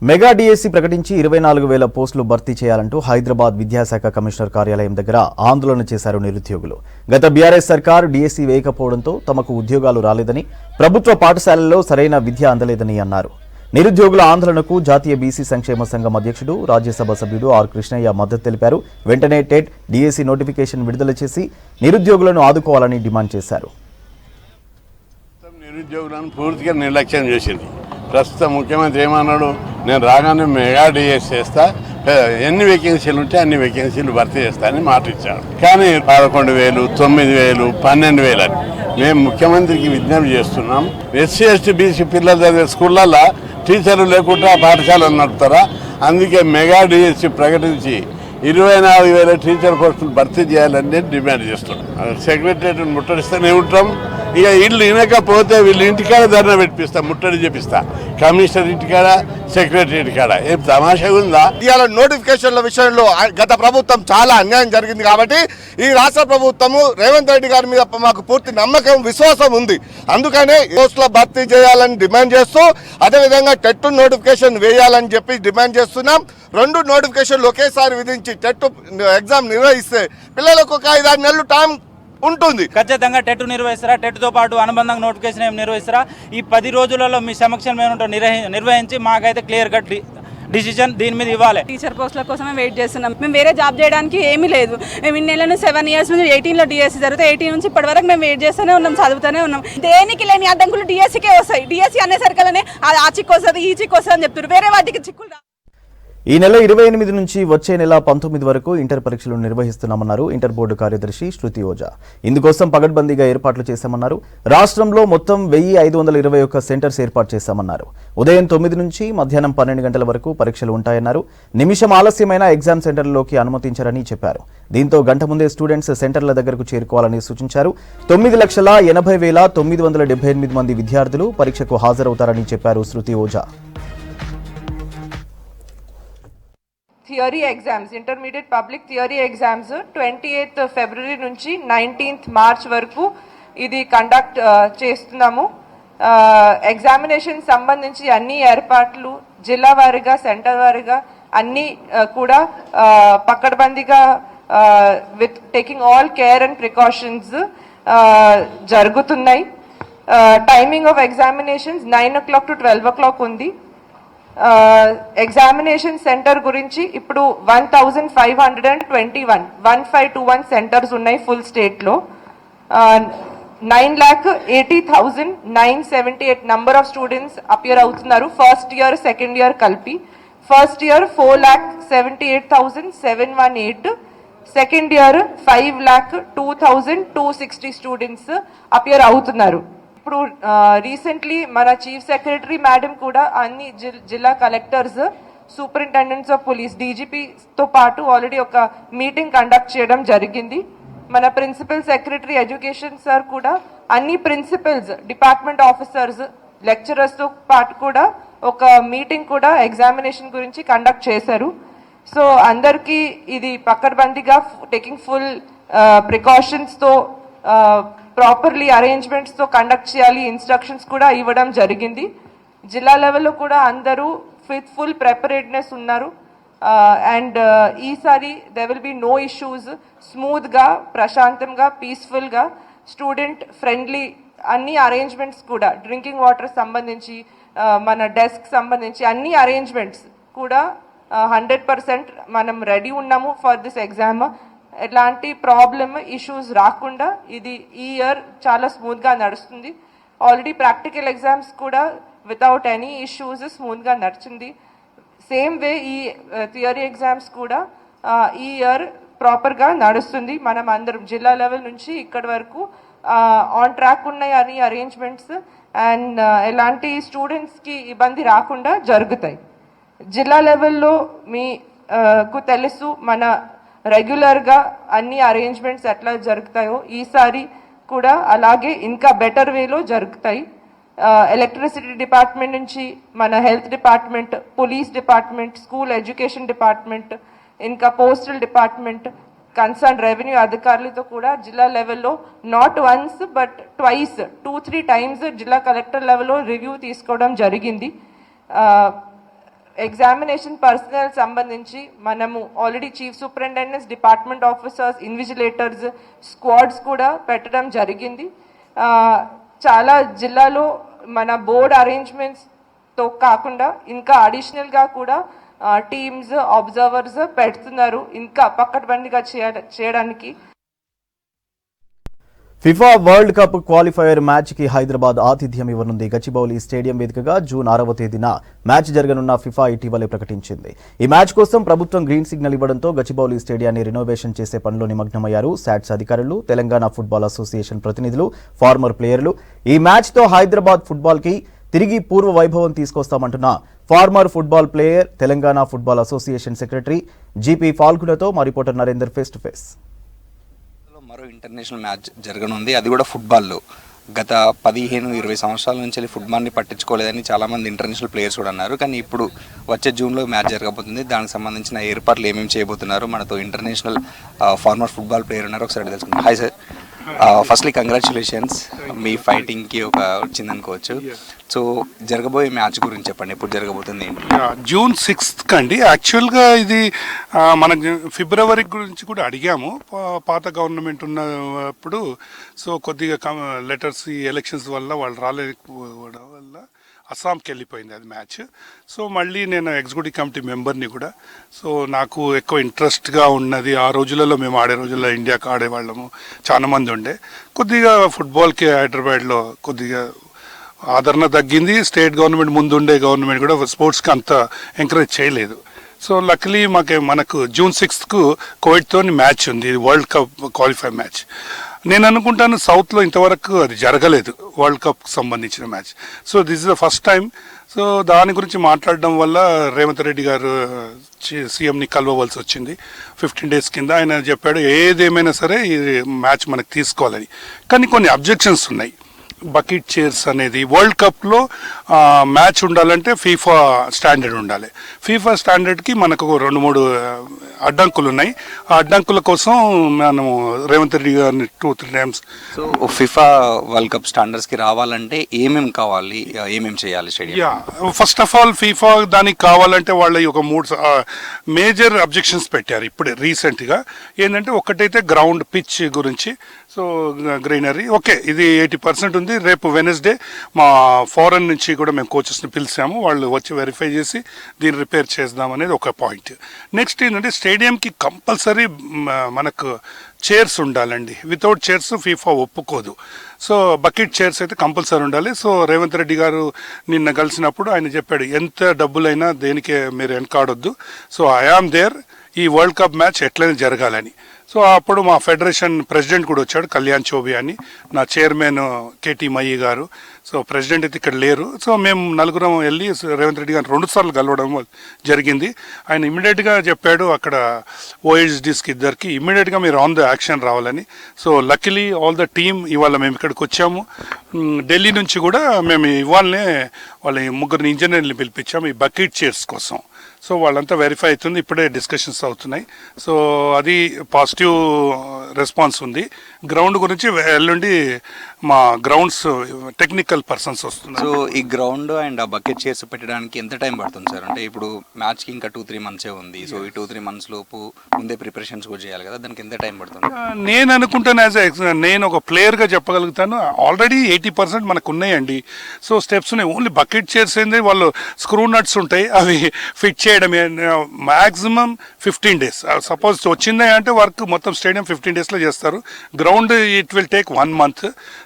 మెగా డిఎస్సి ప్రకటించి 24,000 పోస్టులు భర్తీ చేయాలంటూ హైదరాబాద్ విద్యాశాఖ కమిషనర్ కార్యాలయం దగ్గర ఆందోళన చేశారు నిరుద్యోగులు. గత బీఆర్ఎస్ సర్కార్ డిఎస్సి వేయకపోవడంతో తమకు ఉద్యోగాలు రాలేదని, ప్రభుత్వ పాఠశాలల్లో సరైన విద్య అందలేదని అన్నారు. నిరుద్యోగుల ఆందోళనకు జాతీయ బీసీ సంక్షేమ సంఘం అధ్యక్షుడు, రాజ్యసభ సభ్యుడు ఆర్ కృష్ణయ్య మద్దతు తెలిపారు. వెంటనే టెట్, డిఎస్సి నోటిఫికేషన్ విడుదల చేసి నిరుద్యోగులను ఆదుకోవాలని డిమాండ్ చేశారు. నిరుద్యోగులను పూర్తిగా నిర్లక్ష్యం చేసింది. ప్రస్తుతం ముఖ్యమంత్రి ఏమన్నాడు, నేను రాగానే మెగా డిఎస్ చేస్తా, ఎన్ని వేకెన్సీలు ఉంటే అన్ని వేకెన్సీలు భర్తీ చేస్తా అని మాట ఇచ్చాడు. కానీ 11,000, 9,000, 12,000 అని మేము ముఖ్యమంత్రికి విజ్ఞప్తి చేస్తున్నాం. ఎస్సీ ఎస్టీ బీసీ పిల్లలు చదివే స్కూళ్ళల్లో టీచర్లు లేకుండా పాఠశాలలు నడుపుతారా? అందుకే మెగా డిఎస్సి ప్రకటించి 24,000 టీచర్ పోస్టులు భర్తీ చేయాలని డిమాండ్ చేస్తున్నాం. సెక్రటరియట్ ముట్టడిస్తూనే ఉంటాం. ఇక ఇల్లు వినకపోతే వీళ్ళు ఇంటికాడ ధర్నా పెట్టిస్తా, ముట్టడి చేపిస్తా, కమిషనర్ ఇంటికాడ, సెక్రటరియట్ కాడ. ఏం తమాషా ఉందా? ఇవాళ నోటిఫికేషన్ల విషయంలో గత ప్రభుత్వం చాలా అన్యాయం జరిగింది కాబట్టి ఈ రాష్ట్ర ప్రభుత్వము రేవంత్ రెడ్డి గారి మీద మాకు పూర్తి నమ్మకం, విశ్వాసం ఉంది. అందుకనే పోస్టుల భర్తీ చేయాలని డిమాండ్ చేస్తూ, అదేవిధంగా టెట్ నోటిఫికేషన్ వేయాలని చెప్పి డిమాండ్ చేస్తున్నాం. 2 నోటిఫికేషన్లు ఒకేసారి విధించి టెట్ ఎగ్జామ్ నిర్వహిస్తే పిల్లలకు ఒక 5-6 నెలలు టైం ఉంటుంది. ఖచ్చితంగా టెట్ నిర్వహిస్తారా? టెట్తో పాటు అనుబంధంగా నోటిఫికేషన్ ఏమి నిర్వహిస్తారా? ఈ 10 రోజులలో మీ సమక్షంలో ఏమంటారు నిర్వహించి మాకైతే క్లియర్ కట్ డిసిజన్ దీని మీద ఇవ్వాలి. టీచర్ పోస్టుల కోసమే వెయిట్ చేస్తున్నాం. మేము వేరే జాబ్ చేయడానికి ఏమీ లేదు. మేము ఇన్ని నెలలు 7 ఇయర్స్ నుంచి 18లో డిఎస్సి జరుగుతాయి. 18 నుంచి ఇప్పటి వరకు మేము వెయిట్ చేస్తూనే ఉన్నాం, చదువుతూనే ఉన్నాం. దేనికి లేని అడ్డంకులు డిఎస్సికే వస్తాయి. డిఎస్సి అనేసరికలనే అది ఆ చిక్కు వస్తుంది, ఈ చిక్కు వస్తుంది అని చెప్తారు. వేరే వాటికి చిక్కులు. ఈ నెల 28 నుంచి వచ్చే నెల 19 వరకు ఇంటర్ పరీక్షలు నిర్వహిస్తున్నామన్నారు ఇంటర్ బోర్డు కార్యదర్శి శృతి ఓజా. ఇందుకోసం పగడ్బందీగా ఏర్పాట్లు చేశామన్నారు. రాష్ట్రంలో మొత్తం 1,521 సెంటర్స్ ఏర్పాటు చేశామన్నారు. ఉదయం 9 నుంచి మధ్యాహ్నం 12 గంటల వరకు పరీక్షలు ఉంటాయన్నారు. నిమిషం ఆలస్యమైన ఎగ్జామ్ సెంటర్లోకి అనుమతించారని చెప్పారు. దీంతో గంట ముందే స్టూడెంట్స్ సెంటర్ల దగ్గరకు చేరుకోవాలని సూచించారు. 9,80,978 మంది విద్యార్థులు పరీక్షకు హాజరవుతారని చెప్పారు Shruti Ojha. Theory exams, intermediate public theory exams 28th February నుంచి 19th మార్చ్ వరకు ఇది కండక్ట్ చేస్తున్నాము. ఎగ్జామినేషన్ సంబంధించి అన్ని ఏర్పాట్లు జిల్లా వారీగా, సెంటర్ వారీగా అన్ని కూడా పకడ్బందీగా with taking all care and precautions జరుగుతున్నాయి. Timing of examinations 9 o'clock to 12 o'clock ఉంది. ఎగ్జామినేషన్ సెంటర్ గురించి ఇప్పుడు 1,521 సెంటర్స్ ఉన్నాయి ఫుల్ స్టేట్లో. 9,80,978 నంబర్ ఆఫ్ స్టూడెంట్స్ అపియర్ అవుతున్నారు ఫస్ట్ ఇయర్, సెకండ్ ఇయర్ కలిపి. First year 4,78,718, second year 5,02,260 students appear అవుతున్నారు. ఇప్పుడు రీసెంట్లీ మన చీఫ్ సెక్రటరీ మేడం కూడా అన్ని జిల్లా కలెక్టర్స్, సూపరింటెండెంట్స్ ఆఫ్ పోలీస్, డీజీపీతో పాటు ఆల్రెడీ ఒక మీటింగ్ కండక్ట్ చేయడం జరిగింది. మన ప్రిన్సిపల్ సెక్రటరీ ఎడ్యుకేషన్ సార్ కూడా అన్ని ప్రిన్సిపల్స్, డిపార్ట్మెంట్ ఆఫీసర్స్, లెక్చరర్స్తో పాటు కూడా ఒక మీటింగ్ కూడా ఎగ్జామినేషన్ గురించి కండక్ట్ చేశారు. సో అందరికీ ఇది పకడ్బందీగా టేకింగ్ ఫుల్ ప్రికాషన్స్తో ప్రాపర్లీ అరేంజ్మెంట్స్తో కండక్ట్ చేయాలి, ఇన్స్ట్రక్షన్స్ కూడా ఇవ్వడం జరిగింది. జిల్లా లెవెల్లో కూడా అందరూ విత్ ఫుల్ ప్రిపరేడ్నెస్ ఉన్నారు. అండ్ ఈసారి there will be no issues, స్మూత్గా ప్రశాంతంగా పీస్ఫుల్గా స్టూడెంట్ ఫ్రెండ్లీ అన్ని అరేంజ్మెంట్స్ కూడా డ్రింకింగ్ వాటర్ సంబంధించి మన డెస్క్ సంబంధించి అన్ని అరేంజ్మెంట్స్ కూడా 100% మనం రెడీ ఉన్నాము ఫర్ దిస్ ఎగ్జామ్. ఎలాంటి ప్రాబ్లమ్ ఇష్యూస్ రాకుండా ఇది ఈ ఇయర్ చాలా స్మూత్గా నడుస్తుంది. ఆల్రెడీ ప్రాక్టికల్ ఎగ్జామ్స్ కూడా వితౌట్ ఎనీ ఇష్యూస్ స్మూత్గా నడిచింది. సేమ్ వే ఈ థియరీ ఎగ్జామ్స్ కూడా ఈ ఇయర్ ప్రాపర్గా నడుస్తుంది. మనం అందరం జిల్లా లెవెల్ నుంచి ఇక్కడి వరకు ఆన్ ట్రాక్ ఉన్నాయి అన్ని అరేంజ్మెంట్స్ అండ్ ఎలాంటి స్టూడెంట్స్కి ఇబ్బంది రాకుండా జరుగుతాయి. జిల్లా లెవెల్లో మీకు తెలుసు మన రెగ్యులర్గా అన్ని అరేంజ్మెంట్స్ ఎట్లా జరుగుతాయో ఈసారి కూడా అలాగే ఇంకా బెటర్ వేలో జరుగుతాయి. ఎలక్ట్రిసిటీ డిపార్ట్మెంట్ నుంచి మన health department, police department, school education department, ఇంకా పోస్టల్ డిపార్ట్మెంట్, కన్సర్న్ రెవెన్యూ అధికారులతో కూడా జిల్లా లెవెల్లో not once but twice 2-3 times జిల్లా కలెక్టర్ లెవెల్లో రివ్యూ తీసుకోవడం జరిగింది. ఎగ్జామినేషన్ పర్సనల్ సంబంధించి మనము already chief superintendents, department officers, invigilators squads కూడా పెట్టడం జరిగింది. చాలా జిల్లాలో మన బోర్డ్ అరేంజ్మెంట్స్తో కాకుండా ఇంకా అడిషనల్గా కూడా టీమ్స్, అబ్జర్వర్స్ పెడుతున్నారు ఇంకా పక్కడబందిగా చేయడానికి. FIFA world cup qualifier match కి హైదరాబాద్ ఆతిథ్యం ఇవ్వనుంది. గచ్చిబౌలి స్టేడియం వేదికగా జూన్ 6వ తేదీన మ్యాచ్ జరగనున్న ఫిఫా ఇటీవలే ప్రకటించింది. ఈ మ్యాచ్ కోసం ప్రభుత్వం గ్రీన్ సిగ్నల్ ఇవ్వడంతో గచ్చిబౌలి స్టేడియాన్ని రినోవేషన్ చేసే పనిలో నిమగ్నమయ్యారు శాట్స్ అధికారులు, తెలంగాణ ఫుట్బాల్ అసోసియేషన్ ప్రతినిధులు, ఫార్మర్ ప్లేయర్లు. ఈ మ్యాచ్ తో హైదరాబాద్ ఫుట్బాల్ కి తిరిగి పూర్వ వైభవం తీసుకొస్తామంటున్న former football player, Telangana football association secretary GP ఫాల్గునతో మా reporter Narender face to face. మరో ఇంటర్నేషనల్ మ్యాచ్ జరగనుంది, అది కూడా ఫుట్బాల్లో. గత 15-20 సంవత్సరాల నుంచి ఫుట్బాల్ని పట్టించుకోలేదని చాలామంది ఇంటర్నేషనల్ ప్లేయర్స్ కూడా అన్నారు. కానీ ఇప్పుడు వచ్చే జూన్లో మ్యాచ్ జరగబోతుంది. దానికి సంబంధించిన ఏర్పాట్లు ఏమేమి చేయబోతున్నారు, మనతో ఇంటర్నేషనల్ ఫార్మర్ ఫుట్బాల్ ప్లేయర్ ఉన్నారు, ఒకసారి తెలుసుకుందాం. హాయ్ సార్, ఫస్ట్లీ కంగ్రాచులేషన్స్, మీ ఫైటింగ్కి ఒక వచ్చిందనుకోవచ్చు. సో జరగబోయే మ్యాచ్ గురించి చెప్పండి, ఎప్పుడు జరగబోతుంది ఏంటి? జూన్ 6th అండి. యాక్చువల్గా ఇది మనకు ఫిబ్రవరి గురించి కూడా అడిగాము పాత గవర్నమెంట్ ఉన్నప్పుడు. సో కొద్దిగా లెటర్స్ ఈ ఎలక్షన్స్ వల్ల వాళ్ళు రాలేకపోవడం వల్ల అస్సాంకి వెళ్ళిపోయింది అది మ్యాచ్. సో మళ్ళీ నేను ఎగ్జిక్యూటివ్ కమిటీ మెంబర్ని కూడా. సో నాకు ఎక్కువ ఇంట్రెస్ట్గా ఉన్నది. ఆ రోజులలో మేము ఆడే రోజుల్లో ఇండియాకి ఆడేవాళ్ళము, చాలా మంది ఉండే. కొద్దిగా ఫుట్బాల్కి హైదరాబాద్లో కొద్దిగా ఆదరణ తగ్గింది. స్టేట్ గవర్నమెంట్ ముందుండే గవర్నమెంట్ కూడా స్పోర్ట్స్కి అంత ఎంకరేజ్ చేయలేదు. సో లక్లీ మనకు జూన్ 6th కోవిడ్తో మ్యాచ్ ఉంది, వరల్డ్ కప్ క్వాలిఫై మ్యాచ్. నేను అనుకుంటాను సౌత్లో ఇంతవరకు అది జరగలేదు వరల్డ్ కప్కి సంబంధించిన match. So this is the first time. So దాని గురించి మాట్లాడడం వల్ల రేవంత్ రెడ్డి గారు సీఎంని కలవవలసి వచ్చింది 15 days కింద. ఆయన చెప్పాడు ఏదేమైనా సరే ఈ మ్యాచ్ మనకు తీసుకోవాలని. కానీ కొన్ని అబ్జెక్షన్స్ ఉన్నాయి. బకెట్ చైర్స్ అనేది వరల్డ్ కప్లో మ్యాచ్ ఉండాలంటే ఫీఫా స్టాండర్డ్ ఉండాలి. ఫీఫా స్టాండర్డ్కి మనకు 2-3 అడ్డంకులు ఉన్నాయి. ఆ అడ్డంకుల కోసం మనము రేవంత్ రెడ్డి గారిని 2-3 times. So FIFA world cup స్టాండర్డ్స్కి రావాలంటే ఏమేమి కావాలి, ఏమేమి చేయాలి stadium? First of all FIFA దానికి కావాలంటే వాళ్ళ ఒక 3 మేజర్ అబ్జెక్షన్స్ పెట్టారు ఇప్పుడే రీసెంట్గా. ఏంటంటే ఒకటైతే గ్రౌండ్ పిచ్ గురించి. సో గ్రీనరీ ఓకే, ఇది 80% ఉంది. రేపు వెనస్డే మా ఫారెన్ నుంచి కూడా మేము కోచెస్ని పిలిచాము, వాళ్ళు వచ్చి వెరిఫై చేసి దీన్ని రిపేర్ చేద్దామనేది ఒక పాయింట్. నెక్స్ట్ ఏంటంటే స్టేడియంకి కంపల్సరీ మనకు చైర్స్ ఉండాలండి. వితౌట్ చైర్స్ ఫీఫా ఒప్పుకోదు. సో బకెట్ చైర్స్ అయితే కంపల్సరీ ఉండాలి. సో రేవంత్ రెడ్డి గారు నిన్న కలిసినప్పుడు ఆయన చెప్పాడు ఎంత డబ్బులైనా దేనికే మీరు వెనకాడొద్దు. సో ఐ ఆమ్ దేర్, ఈ వరల్డ్ కప్ మ్యాచ్ ఎట్లయినా జరగాలని. సో అప్పుడు మా ఫెడరేషన్ ప్రెసిడెంట్ కూడా వచ్చాడు, కళ్యాణ్ చౌబే అని, నా చైర్మన్ కేటీ మయ్యి గారు. సో ప్రెసిడెంట్ అయితే ఇక్కడ లేరు. సో మేము నలుగురం వెళ్ళి రేవంత్ రెడ్డి గారిని 2 సార్లు కలవడం జరిగింది. ఆయన ఇమ్మీడియట్గా చెప్పాడు అక్కడ ఓఎస్డీస్కి ఇద్దరికి ఇమ్మీడియట్గా మీరు ఆన్ ద యాక్షన్ రావాలని. So luckily all the team ఇవాళ మేము ఇక్కడికి వచ్చాము. ఢిల్లీ నుంచి కూడా మేము ఇవాళనే వాళ్ళ 3 ఇంజనీర్ని పిలిపించాము ఈ బకెట్ చైర్స్ కోసం. సో వాళ్ళంతా వెరిఫై అవుతుంది, ఇప్పుడే డిస్కషన్స్ అవుతున్నాయి. సో అది పాజిటివ్ రెస్పాన్స్ ఉంది. గ్రౌండ్ గురించి ఎల్లుండి మా గ్రౌండ్స్ టెక్నికల్ పర్సన్స్ వస్తున్నారు. సో ఈ గ్రౌండ్ అండ్ ఆ బకెట్ చైర్స్ పెట్టడానికి ఎంత టైం పడుతుంది సార్? అంటే ఇప్పుడు మ్యాచ్కి ఇంకా 2-3 మంత్సే ఉంది. సో ఈ 2-3 మంత్స్ లోపు ముందే ప్రిపరేషన్స్ కూడా చేయాలి కదా, దానికి ఎంత టైం పడుతుంది? నేను అనుకుంటాను నేను ఒక ప్లేయర్గా చెప్పగలుగుతాను, ఆల్రెడీ 80% మనకు ఉన్నాయండి. సో స్టెప్స్ ఉన్నాయి. ఓన్లీ బకెట్ చైర్స్ ఏంది, వాళ్ళు స్క్రూ నట్స్ ఉంటాయి, అవి ఫిట్ చేయడమే. Maximum 15 days. సపోజ్ వచ్చిందే అంటే వర్క్ మొత్తం స్టేడియం 15 daysలో చేస్తారు. Ground it will take 1 month.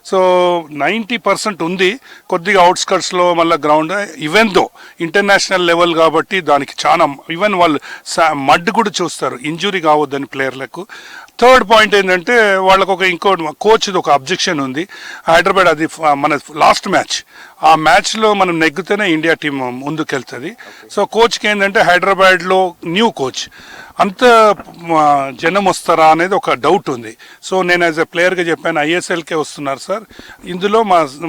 So 90% ఉంది. కొద్దిగా అవుట్స్కట్స్లో మళ్ళీ ground, even though international level కాబట్టి దానికి చాలా, ఈవెన్ వాళ్ళు మడ్ కూడా చూస్తారు, ఇంజురీ కావద్దని ప్లేయర్లకు. థర్డ్ పాయింట్ ఏంటంటే వాళ్ళకు ఇంకో కోచ్ది ఒక అబ్జెక్షన్ ఉంది. హైదరాబాద్ అది మన లాస్ట్ మ్యాచ్, ఆ మ్యాచ్లో మనం నెగ్గితేనే ఇండియా టీం ముందుకెళ్తుంది. సో కోచ్కి ఏంటంటే హైదరాబాద్లో న్యూ కోచ్, అంత జనం వస్తారా అనేది ఒక డౌట్ ఉంది. సో నేను యాజ్ ఎ ప్లేయర్గా చెప్పాను, ఐఎస్ఎల్కే వస్తున్నారు సార్. ఇందులో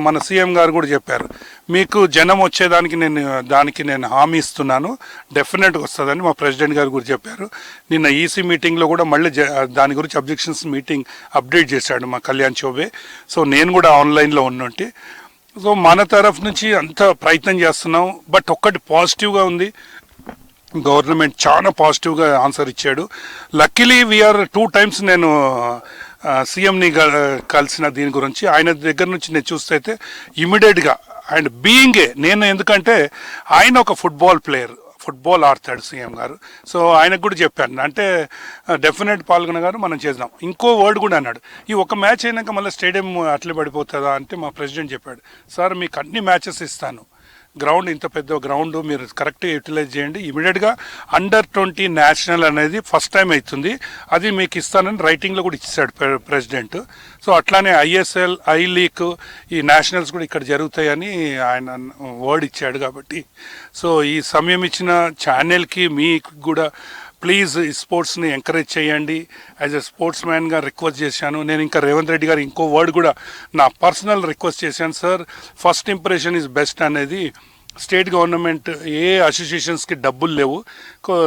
మన సీఎం గారు కూడా చెప్పారు, మీకు జనం వచ్చేదానికి నేను హామీ ఇస్తున్నాను, డెఫినెట్గా వస్తుందని మా ప్రెసిడెంట్ గారు కూడా చెప్పారు. నిన్న ఈసీ మీటింగ్లో కూడా మళ్ళీ దాని గురించి అబ్జెక్షన్స్ మీటింగ్ అప్డేట్ చేశాడు మా కళ్యాణ్ చౌబే. సో నేను కూడా ఆన్లైన్లో ఉన్నట్టు. సో మన తరఫు నుంచి అంత ప్రయత్నం చేస్తున్నాం. బట్ ఒక్కటి పాజిటివ్గా ఉంది, గవర్నమెంట్ చాలా పాజిటివ్గా ఆన్సర్ ఇచ్చాడు. లక్కీలీ వీఆర్ 2 times నేను సీఎంని కలిసిన దీని గురించి. ఆయన దగ్గర నుంచి నేను చూస్తే అయితే ఇమీడియట్గా అండ్ బీయింగే నేను, ఎందుకంటే ఆయన ఒక ఫుట్బాల్ ఆడతాడు సీఎం గారు. సో ఆయనకు కూడా చెప్పాను, అంటే డెఫినెట్ పాల్గొన గారు మనం చేద్దాం. ఇంకో వర్డ్ కూడా అన్నాడు, ఈ ఒక మ్యాచ్ అయినాక మళ్ళీ స్టేడియం అట్లే పడిపోతుందా అంటే మా ప్రెసిడెంట్ చెప్పాడు, సార్ మీకు అన్ని మ్యాచెస్ ఇస్తాను, గ్రౌండ్ ఇంత పెద్ద గ్రౌండ్ మీరు కరెక్ట్గా యూటిలైజ్ చేయండి. ఇమీడియట్గా Under-20 నేషనల్ అనేది ఫస్ట్ టైం అవుతుంది, అది మీకు ఇస్తానని రైటింగ్లో కూడా ఇచ్చాడు ప్రెసిడెంట్. సో అట్లానే ఐఎస్ఎల్, ఐ లీగ్, ఈ నేషనల్స్ కూడా ఇక్కడ జరుగుతాయని ఆయన వర్డ్ ఇచ్చాడు. కాబట్టి సో ఈ సమయం ఇచ్చిన ఛానల్కి మీకు కూడా ప్లీజ్ ఈ స్పోర్ట్స్ని ఎంకరేజ్ చేయండి. యాజ్ ఎ స్పోర్ట్స్ మ్యాన్గా రిక్వెస్ట్ చేశాను. నేను ఇంకా రేవంత్ రెడ్డి గారు ఇంకో వర్డ్ కూడా నా పర్సనల్ రిక్వెస్ట్ చేశాను, sir first impression is best అనేది. స్టేట్ గవర్నమెంట్ ఏ అసోసియేషన్స్కి డబ్బులు లేవు,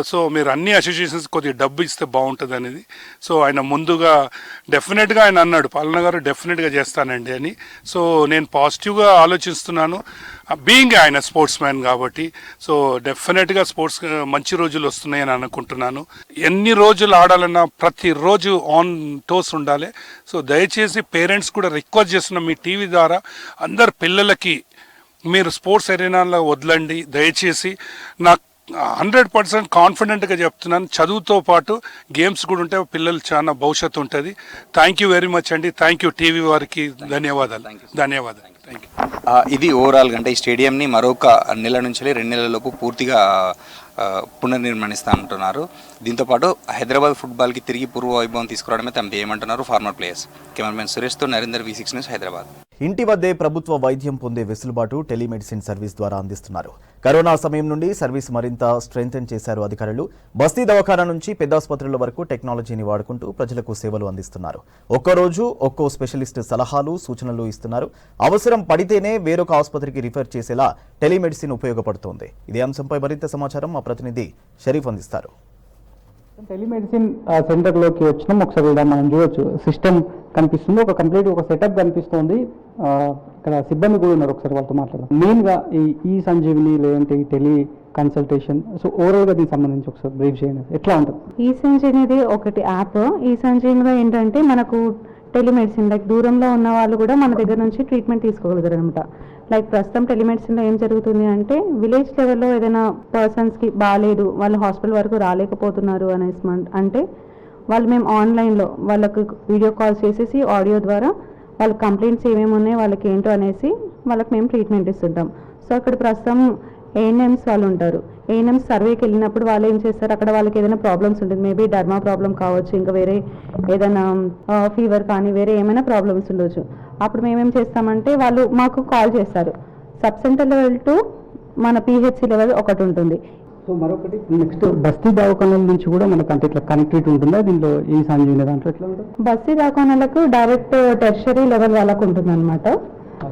సో మీరు అన్ని అసోసియేషన్స్ కొద్దిగా డబ్బు ఇస్తే బాగుంటుంది అనేది. సో ఆయన ముందుగా డెఫినెట్గా ఆయన అన్నాడు, పాలన గారు డెఫినెట్గా చేస్తానండి అని. సో నేను పాజిటివ్గా ఆలోచిస్తున్నాను, బీయింగ్ ఆయన స్పోర్ట్స్ మ్యాన్ కాబట్టి. సో డెఫినెట్గా స్పోర్ట్స్ మంచి రోజులు వస్తున్నాయని అనుకుంటున్నాను. ఎన్ని రోజులు ఆడాలన్నా ప్రతిరోజు ఆన్ టోస్ ఉండాలి. సో దయచేసి పేరెంట్స్ కూడా రిక్వెస్ట్ చేస్తున్నాం, మీ టీవీ ద్వారా అందరు పిల్లలకి మీరు స్పోర్ట్స్ ఎరీనాలో వదలండి దయచేసి. నాకు 100% కాన్ఫిడెంట్గా చెప్తున్నాను, చదువుతో పాటు గేమ్స్ కూడా ఉంటే పిల్లలు చాలా భవిష్యత్తు ఉంటుంది. థ్యాంక్ యూ వెరీ మచ్ అండి. థ్యాంక్ యూ టీవీ వారికి ధన్యవాదాలు. Thank you. ఇది ఓవరాల్గా అంటే ఈ స్టేడియంని మరొక నెల నుంచి 2 నెలలలోపు పూర్తిగా పునర్నిర్మాణిస్తా అంటున్నారు. దీంతోపాటు హైదరాబాద్ ఫుట్బాల్కి తిరిగి పూర్వ వైభవం తీసుకురావడమే తమది ఏమంటున్నారు ఫార్మర్ ప్లేయర్స్. కెమెరామెన్ సురేష్తో నరేందర్, V6 న్యూస్, హైదరాబాద్. ఇంటి వద్దే ప్రభుత్వ వైద్యం పొందే వెసులుబాటు టెలిమెడిసిన్ సర్వీస్ ద్వారా అందిస్తున్నారు. కరోనా సమయం నుండి సర్వీస్ మరింత స్ట్రెంథెన్ చేశారు అధికారులు. బస్తీ దవాఖానా నుంచి పెద్ద ఆసుపత్రుల వరకు టెక్నాలజీని వాడుకుంటూ ప్రజలకు సేవలు అందిస్తున్నారు. ఒక్కో రోజు ఒక్కో స్పెషలిస్ట్ సలహాలు, సూచనలు ఇస్తున్నారు. అవసరం పడితేనే వేరొక ఆసుపత్రికి రిఫర్ చేసేలా టెలిమెడిసిన్ ఉపయోగపడుతోంది. ఇదే అంశంపై మరింత సమాచారం మా ప్రతినిధి షరీఫ్ అందిస్తారు. టెలిమెడిసిన్ సెంటర్లోకి వచ్చినాం. ఒకసారి మనం చూడొచ్చు, సిస్టమ్ కనిపిస్తుంది, ఒక కంప్లీట్ ఒక సెటప్ కనిపిస్తుంది. ఇక్కడ సిబ్బంది కూడా ఉన్నారు, ఒకసారి వాళ్ళతో మాట్లాడదాం. మెయిన్గా ఈ సంజీవిని లేదంటే ఈ టెలి కన్సల్టేషన్, సో ఓవరాల్గా దీనికి సంబంధించి ఒకసారి బ్రీఫ్ చేయండి, ఎట్లా ఉంటుంది? ఈ సంజీవిని ఒకటి యాప్. ఈ సంజీవినిలో ఏంటంటే మనకు టెలిమెడిసిన్ లైక్ దూరంలో ఉన్న వాళ్ళు కూడా మన దగ్గర నుంచి ట్రీట్మెంట్ తీసుకోగలుగుతారు అనమాట. లైక్ ప్రస్తుతం టెలిమెడిసిన్లో ఏం జరుగుతుంది అంటే విలేజ్ లెవెల్లో ఏదైనా పర్సన్స్కి బాగాలేదు, వాళ్ళు హాస్పిటల్ వరకు రాలేకపోతున్నారు అనేసి అంటే వాళ్ళు మేము ఆన్లైన్లో వాళ్ళకు వీడియో కాల్స్ చేసేసి ఆడియో ద్వారా వాళ్ళ కంప్లైంట్స్ ఏమేమి ఉన్నాయి, వాళ్ళకి ఏంటో అనేసి వాళ్ళకి మేము ట్రీట్మెంట్ ఇస్తుంటాం. సో అక్కడ ప్రస్తుతం ఏఎన్ఎంస్ వాళ్ళు ఉంటారు. ఏఎన్ఎంస్ సర్వేకి వెళ్ళినప్పుడు వాళ్ళు ఏం చేస్తారు, అక్కడ వాళ్ళకి ఏదైనా ప్రాబ్లమ్స్ ఉంటుంది, మేబీ డర్మా ప్రాబ్లం కావచ్చు, ఇంకా వేరే ఏదైనా ఫీవర్ కానీ వేరే ఏమైనా ప్రాబ్లమ్స్ ఉండొచ్చు. అప్పుడు మేమేం చేస్తామంటే వాళ్ళు మాకు కాల్ చేస్తారు. సబ్ సెంటర్ లెవెల్ టు మన పిహెచ్సి లెవెల్ ఒకటి ఉంటుంది. సో మరొకటి నెక్స్ట్ బస్తీ దవాఖానాల నుంచి కూడా మనకు అంటే ఇట్లా కనెక్టివిటీ ఉంటుందా దీంట్లో, ఈ సంజీవిని దాంట్లో ఎట్లా ఉంటుంది? బస్తీ దవాఖానాలకు డైరెక్ట్ టెర్షరీ లెవెల్ వాళ్ళకు ఉంటుంది అనమాట.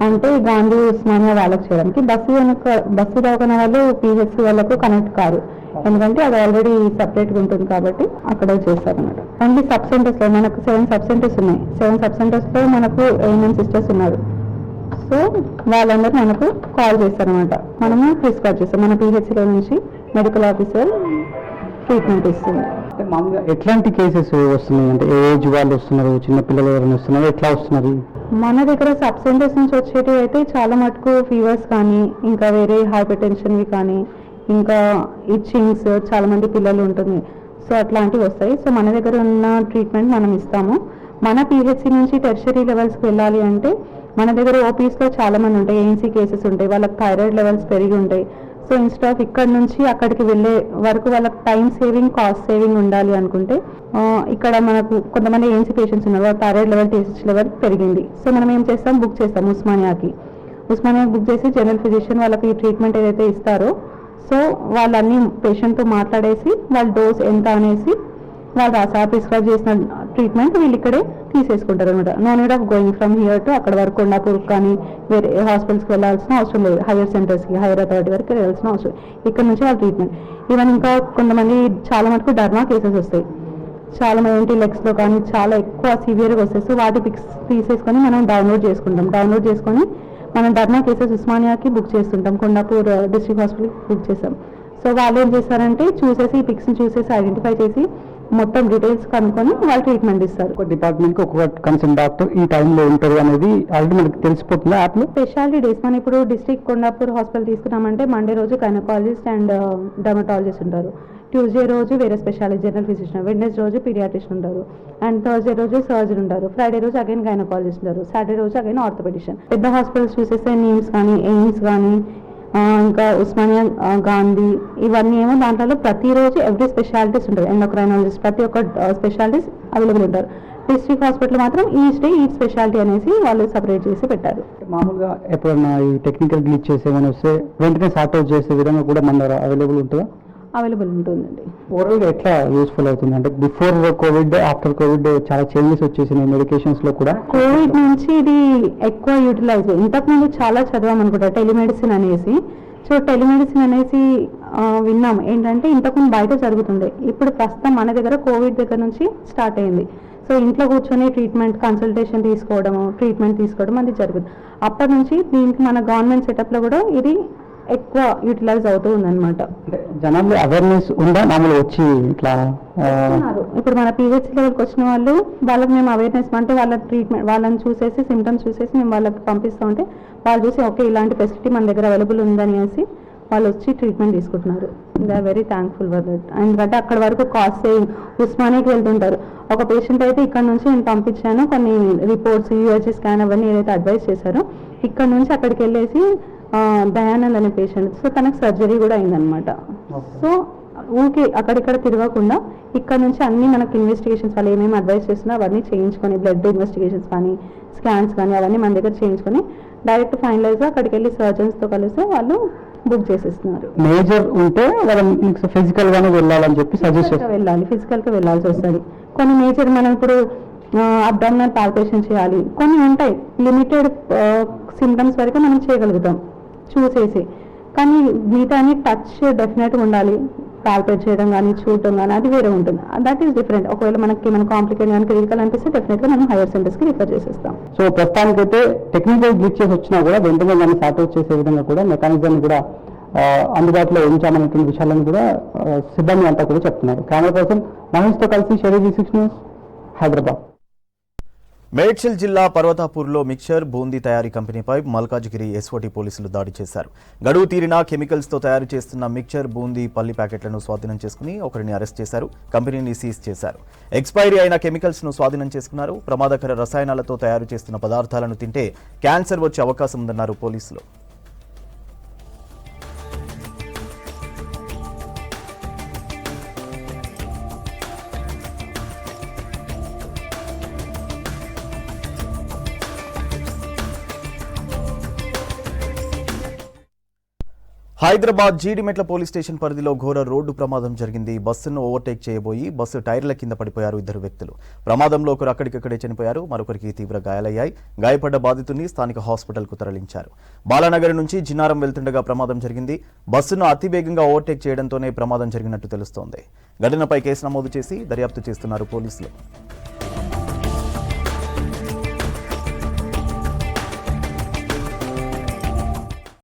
అంటే గాంధీ ఉస్మానియా వాళ్ళకి చేయడానికి బస్సు దవాఖానా వాళ్ళు పిహెచ్సి వాళ్ళకు కనెక్ట్ కారు. ఎందుకంటే అది ఆల్రెడీ సపరేట్గా ఉంటుంది కాబట్టి అక్కడే చేస్తారన్నమాట. ఓన్లీ సబ్ సెంటర్స్లో మనకు 7 సబ్ సెంటర్స్ ఉన్నాయి. 7 సబ్ సెంటర్స్లో మనకు ఏఎన్ఎం సిస్టర్స్ ఉన్నారు. సో వాళ్ళందరూ మనకు కాల్ చేస్తారనమాట. మనము ప్రిస్క్రైబ్ చేస్తాం. మన పిహెచ్సిలో నుంచి మెడికల్ ఆఫీసర్ ట్రీట్మెంట్ ఇస్తుంది. అంటే మామూలుగా ఎట్లాంటి కేసెస్ వస్తున్నాయి, అంటే ఏ ఏజ్ వాళ్ళు వస్తున్నారు, చిన్న పిల్లలు ఎవరైనా వస్తున్నారు, ఎట్లా వస్తున్నారు? మన దగ్గర సబ్ సెంటర్స్ నుంచి వచ్చేటివి అయితే చాలా మటుకు ఫీవర్స్ కానీ, ఇంకా వేరే హైపర్ టెన్షన్వి కానీ, ఇంకా ఇచ్చింగ్స్, చాలా మంది పిల్లలు ఉంటుంది. సో అట్లాంటివి వస్తాయి. సో మన దగ్గర ఉన్న ట్రీట్మెంట్ మనం ఇస్తాము. మన పిహెచ్సి నుంచి టెర్షరీ లెవెల్స్కి వెళ్ళాలి అంటే మన దగ్గర ఓపీస్లో చాలా మంది ఉంటాయి, ఏఎన్సీ కేసెస్ ఉంటాయి, వాళ్ళకి థైరాయిడ్ లెవెల్స్ పెరిగి ఉంటాయి. సో ఇన్స్టెడ్ ఆఫ్ ఇక్కడ నుంచి అక్కడికి వెళ్ళే వరకు వాళ్ళకి టైం సేవింగ్, కాస్ట్ సేవింగ్ ఉండాలి అనుకుంటే ఇక్కడ మనకు కొంతమంది ఏఎన్సీ పేషెంట్స్ ఉన్నారు, వాళ్ళ థైరాయిడ్ లెవెల్, టీఎస్హెచ్ లెవెల్ పెరిగింది. సో మనం ఏం చేస్తాం, బుక్ చేస్తాం ఉస్మానియాకి బుక్ చేసి జనరల్ ఫిజిషియన్ వాళ్ళకి ఈ ట్రీట్మెంట్ ఏదైతే ఇస్తారో సో వాళ్ళన్నీ పేషెంట్తో మాట్లాడేసి వాళ్ళ డోస్ ఎంత అనేసి వాళ్ళు రాసారు. ప్రిస్క్రైబ్ చేసిన ట్రీట్మెంట్ వీళ్ళు ఇక్కడే తీసేసుకుంటారు అనమాట. No need of going from here to అక్కడ వరకు కొండాపూర్ కానీ వేరే హాస్పిటల్స్కి వెళ్ళాల్సిన అవసరం లేదు. హైయర్ సెంటర్స్కి, హైయర్ అథారిటీ వరకు వెళ్ళాల్సిన అవసరం. ఇక్కడ నుంచి వాళ్ళ ట్రీట్మెంట్. ఈవెన్ ఇంకా కొంతమంది చాలా మటుకు డర్మా కేసెస్ వస్తాయి, చాలా మంది లెగ్స్లో కానీ చాలా ఎక్కువ సివియర్గా వస్తాయి. సో వాటి పిక్స్ తీసేసుకొని మనం డౌన్లోడ్ చేసుకొని మనం డర్మా కేసెస్ ఉస్మానియాకి బుక్ చేస్తుంటాం, కొండాపూర్ డిస్ట్రిక్ట్ హాస్పిటల్కి బుక్ చేస్తాం. సో వాళ్ళు ఏం చేస్తారంటే చూసేసి ఈ పిక్స్ని చూసేసి ఐడెంటిఫై చేసి మొత్తం డీటెయిల్స్ కనుక్కొని వాళ్ళు ట్రీట్మెంట్ ఇస్తారు. ఒక డిపార్ట్మెంట్కి ఒక్కొక్క కన్సర్న్ డాక్టర్ ఈ టైంలో ఉంటారు అనేది ఆల్రెడీ మనకు తెలిసిపోతుంది యాప్లో. స్పెషాలిటీ డేస్ మనం ఇప్పుడు డిస్ట్రిక్ట్ కొండాపూర్ హాస్పిటల్ తీసుకున్నామంటే మండే రోజు గైనకాలజిస్ట్ అండ్ డర్మటాలజిస్ట్ ఉంటారు. ట్యూస్డే రోజు వేరే స్పెషాలిస్ట్ జనరల్ ఫిజిషియన్, వెడ్నెస్డే రోజు పీడియాట్రిషియన్ ఉంటారు, అండ్ థర్స్డే రోజు సర్జన్ ఉంటారు, ఫ్రైడే రోజు అగైన్ గైనకాలజిస్ట్ ఉంటారు, సాటర్డే రోజు అగైన్ ఆర్థోపెడిషియన్. పెద్ద హాస్పిటల్స్ చూసేస్తే నీమ్స్ కానీ, ఎయిమ్స్ కానీ, ఇంకా ఉస్మానియా, గాంధీ, ఇవన్నీ ఏమో దాంట్లో ప్రతిరోజు ఎవ్రీ స్పెషాలిటీస్ ఉంటుంది. ఎండోక్రైనాలజిస్ట్ ప్రతి ఒక్క స్పెషాలిటీస్ అవైలబుల్ ఉంటారు. డిస్ట్రిక్ట్ హాస్పిటల్ మాత్రం ఈచ్ డే ఈచ్ స్పెషాలిటీ అనేసి వాళ్ళు సపరేట్ చేసి పెట్టారు. మామూలుగా ఎప్పుడన్నా ఈ టెక్నికల్ గ్లిచ్ చేసేమని వస్తే వెంటనే సార్ట్ అవుట్ చేసే విధంగా కూడా మన దగ్గర అవైలబుల్ ఉంటుందా? అవైలబుల్ ఉంటుందండి. ఓవరాల్గా ఎట్లా యూస్ఫుల్ అవుతుంది అంటే బిఫోర్ కోవిడ్, ఆఫ్టర్ కోవిడ్ చాలా చేంజెస్ వచ్చేసినాయి మెడికేషన్స్లో కూడా. కోవిడ్ నుంచి ఇది ఎక్కువ యూటిలైజ్. ఇంతకుముందు చాలా చదివామనుకుంటా టెలిమెడిసిన్ అనేసి. సో టెలిమెడిసిన్ అనేసి విన్నాం ఏంటంటే ఇంతకుముందు బయట జరుగుతుండే, ఇప్పుడు ప్రస్తుతం మన దగ్గర కోవిడ్ దగ్గర నుంచి స్టార్ట్ అయింది. సో ఇంట్లో కూర్చొని కన్సల్టేషన్ ట్రీట్మెంట్ తీసుకోవడం అది జరుగుతుంది. అప్పటి నుంచి దీనికి మన గవర్నమెంట్ సెటప్లో కూడా ఇది ఎక్కువ యూటిలైజ్ అవుతూ ఉందన్నమాట. జనాల్లో అవేర్నెస్ ఉందా? మామూలు వచ్చి ఇట్లా ఇప్పుడు మన పిహెచ్సి లెవెల్కి వచ్చిన వాళ్ళకి మేము అవేర్నెస్ అంటే వాళ్ళ ట్రీట్మెంట్ వాళ్ళని చూసేసి సిమ్టమ్స్ చూసేసి మేము వాళ్ళకి పంపిస్తూ ఉంటే వాళ్ళు చూసి ఓకే ఇలాంటి ఫెసిలిటీ మన దగ్గర అవైలబుల్ ఉందనేసి వాళ్ళు వచ్చి ట్రీట్మెంట్ తీసుకుంటున్నారు. They are very thankful for that. ఎందుకంటే అక్కడ వరకు కాస్ట్ సేవింగ్. ఉస్మానియాకి వెళ్తుంటారు, ఒక పేషెంట్ అయితే ఇక్కడ నుంచి నేను పంపించాను కొన్ని రిపోర్ట్స్, యూహెచ్సి స్కాన్ అవన్నీ ఏదైతే అడ్వైస్ చేశారో ఇక్కడ నుంచి అక్కడికి వెళ్ళేసి దయానంద్ అనే పేషెంట్, సో తనకు సర్జరీ కూడా అయిందనమాట. సో ఊరికే అక్కడిక్కడ తిరగకుండా ఇక్కడ నుంచి అన్ని మనకు ఇన్వెస్టిగేషన్స్ వాళ్ళు ఏమేమి అడ్వైస్ చేస్తున్నా అవన్నీ చేయించుకొని, బ్లడ్ ఇన్వెస్టిగేషన్స్ కానీ, స్కాన్స్ కానీ అవన్నీ మన దగ్గర చేయించుకొని డైరెక్ట్ ఫైనలైజ్గా అక్కడికి వెళ్ళి సర్జన్స్తో కలిసి వాళ్ళు బుక్ చేసేస్తున్నారు. మేజర్ ఉంటే వాళ్ళని ఫిజికల్ గానే వెళ్ళాలని చెప్పి సజెస్ట్ వెళ్ళాలి, ఫిజికల్గా వెళ్ళాల్సి వస్తుంది. కొన్ని మేజర్ మనం ఇప్పుడు అబ్డామినల్ పాల్పేషన్ చేయాలి, కొన్ని ఉంటాయి లిమిటెడ్ సిమ్టమ్స్ వరకు మనం చేయగలుగుతాం చూసేసి. కానీ మిగతా అన్ని టచ్ డెఫినెట్గా ఉండాలి. పాల్పేట్ చేయడం కానీ, చూడటం కానీ అది వేరే ఉంటుంది. That is different. ఒకవేళ మనకి ఏమైనా కాంప్లికేట్ కానీ క్రిటికల్ అనిపిస్తే డెఫినెట్గా మనం హైయర్ సెంటర్స్కి రిఫర్ చేసేస్తాం. సో ప్రస్తుతానికైతే టెక్నికల్ గ్లిచెస్ వచ్చినా కూడా వెంటనే దాన్ని సార్ట్ అవుట్ చేసే విధంగా కూడా మెకానిజం కూడా అందుబాటులో ఉంచామనేటువంటి విషయాలను కూడా సిబ్బంది అంతా కూడా చెప్తున్నారు. కెమెరా పర్సన్ మహేష్తో కలిసి షరీఫ్, G6 న్యూస్, హైదరాబాద్. మేడ్చల్ జిల్లా పర్వతాపూర్లో మిక్చర్, బూందీ తయారీ కంపెనీపై మల్కాజ్గిరి ఎస్ఓటీ పోలీసులు దాడి చేశారు. గడువు తీరిన కెమికల్స్తో తయారు చేస్తున్న మిక్చర్, బూందీ, పల్లి ప్యాకెట్లను స్వాధీనం చేసుకుని ఒకరిని అరెస్ట్ చేశారు. కంపెనీని సీజ్ చేశారు. ఎక్స్పైరీ అయిన కెమికల్స్ను స్వాధీనం చేసుకున్నారు. ప్రమాదకర రసాయనాలతో తయారు చేస్తున్న పదార్థాలను తింటే క్యాన్సర్ వచ్చే అవకాశం ఉందన్నారు పోలీసులు. హైదరాబాద్ జీడిమెట్ల పోలీస్ స్టేషన్ పరిధిలో ఘోర రోడ్డు ప్రమాదం జరిగింది. బస్సును ఓవర్టేక్ చేయబోయి బస్సు టైర్ల కింద పడిపోయారు ఇద్దరు వ్యక్తులు. ప్రమాదంలో ఒకరు అక్కడికక్కడే చనిపోయారు, మరొకరికి తీవ్ర గాయాలయ్యాయి. గాయపడ్డ బాధితుడిని స్థానిక హాస్పిటల్కు తరలించారు. బాలానగర్ నుంచి జిన్నారం వెళ్తుండగా ప్రమాదం జరిగింది. బస్సును అతివేగంగా ఓవర్టేక్ చేయడంతోనే ప్రమాదం జరిగినట్టు తెలుస్తోంది. ఘటనపై కేసు నమోదు చేసి దర్యాప్తు చేస్తున్నారు పోలీసులు.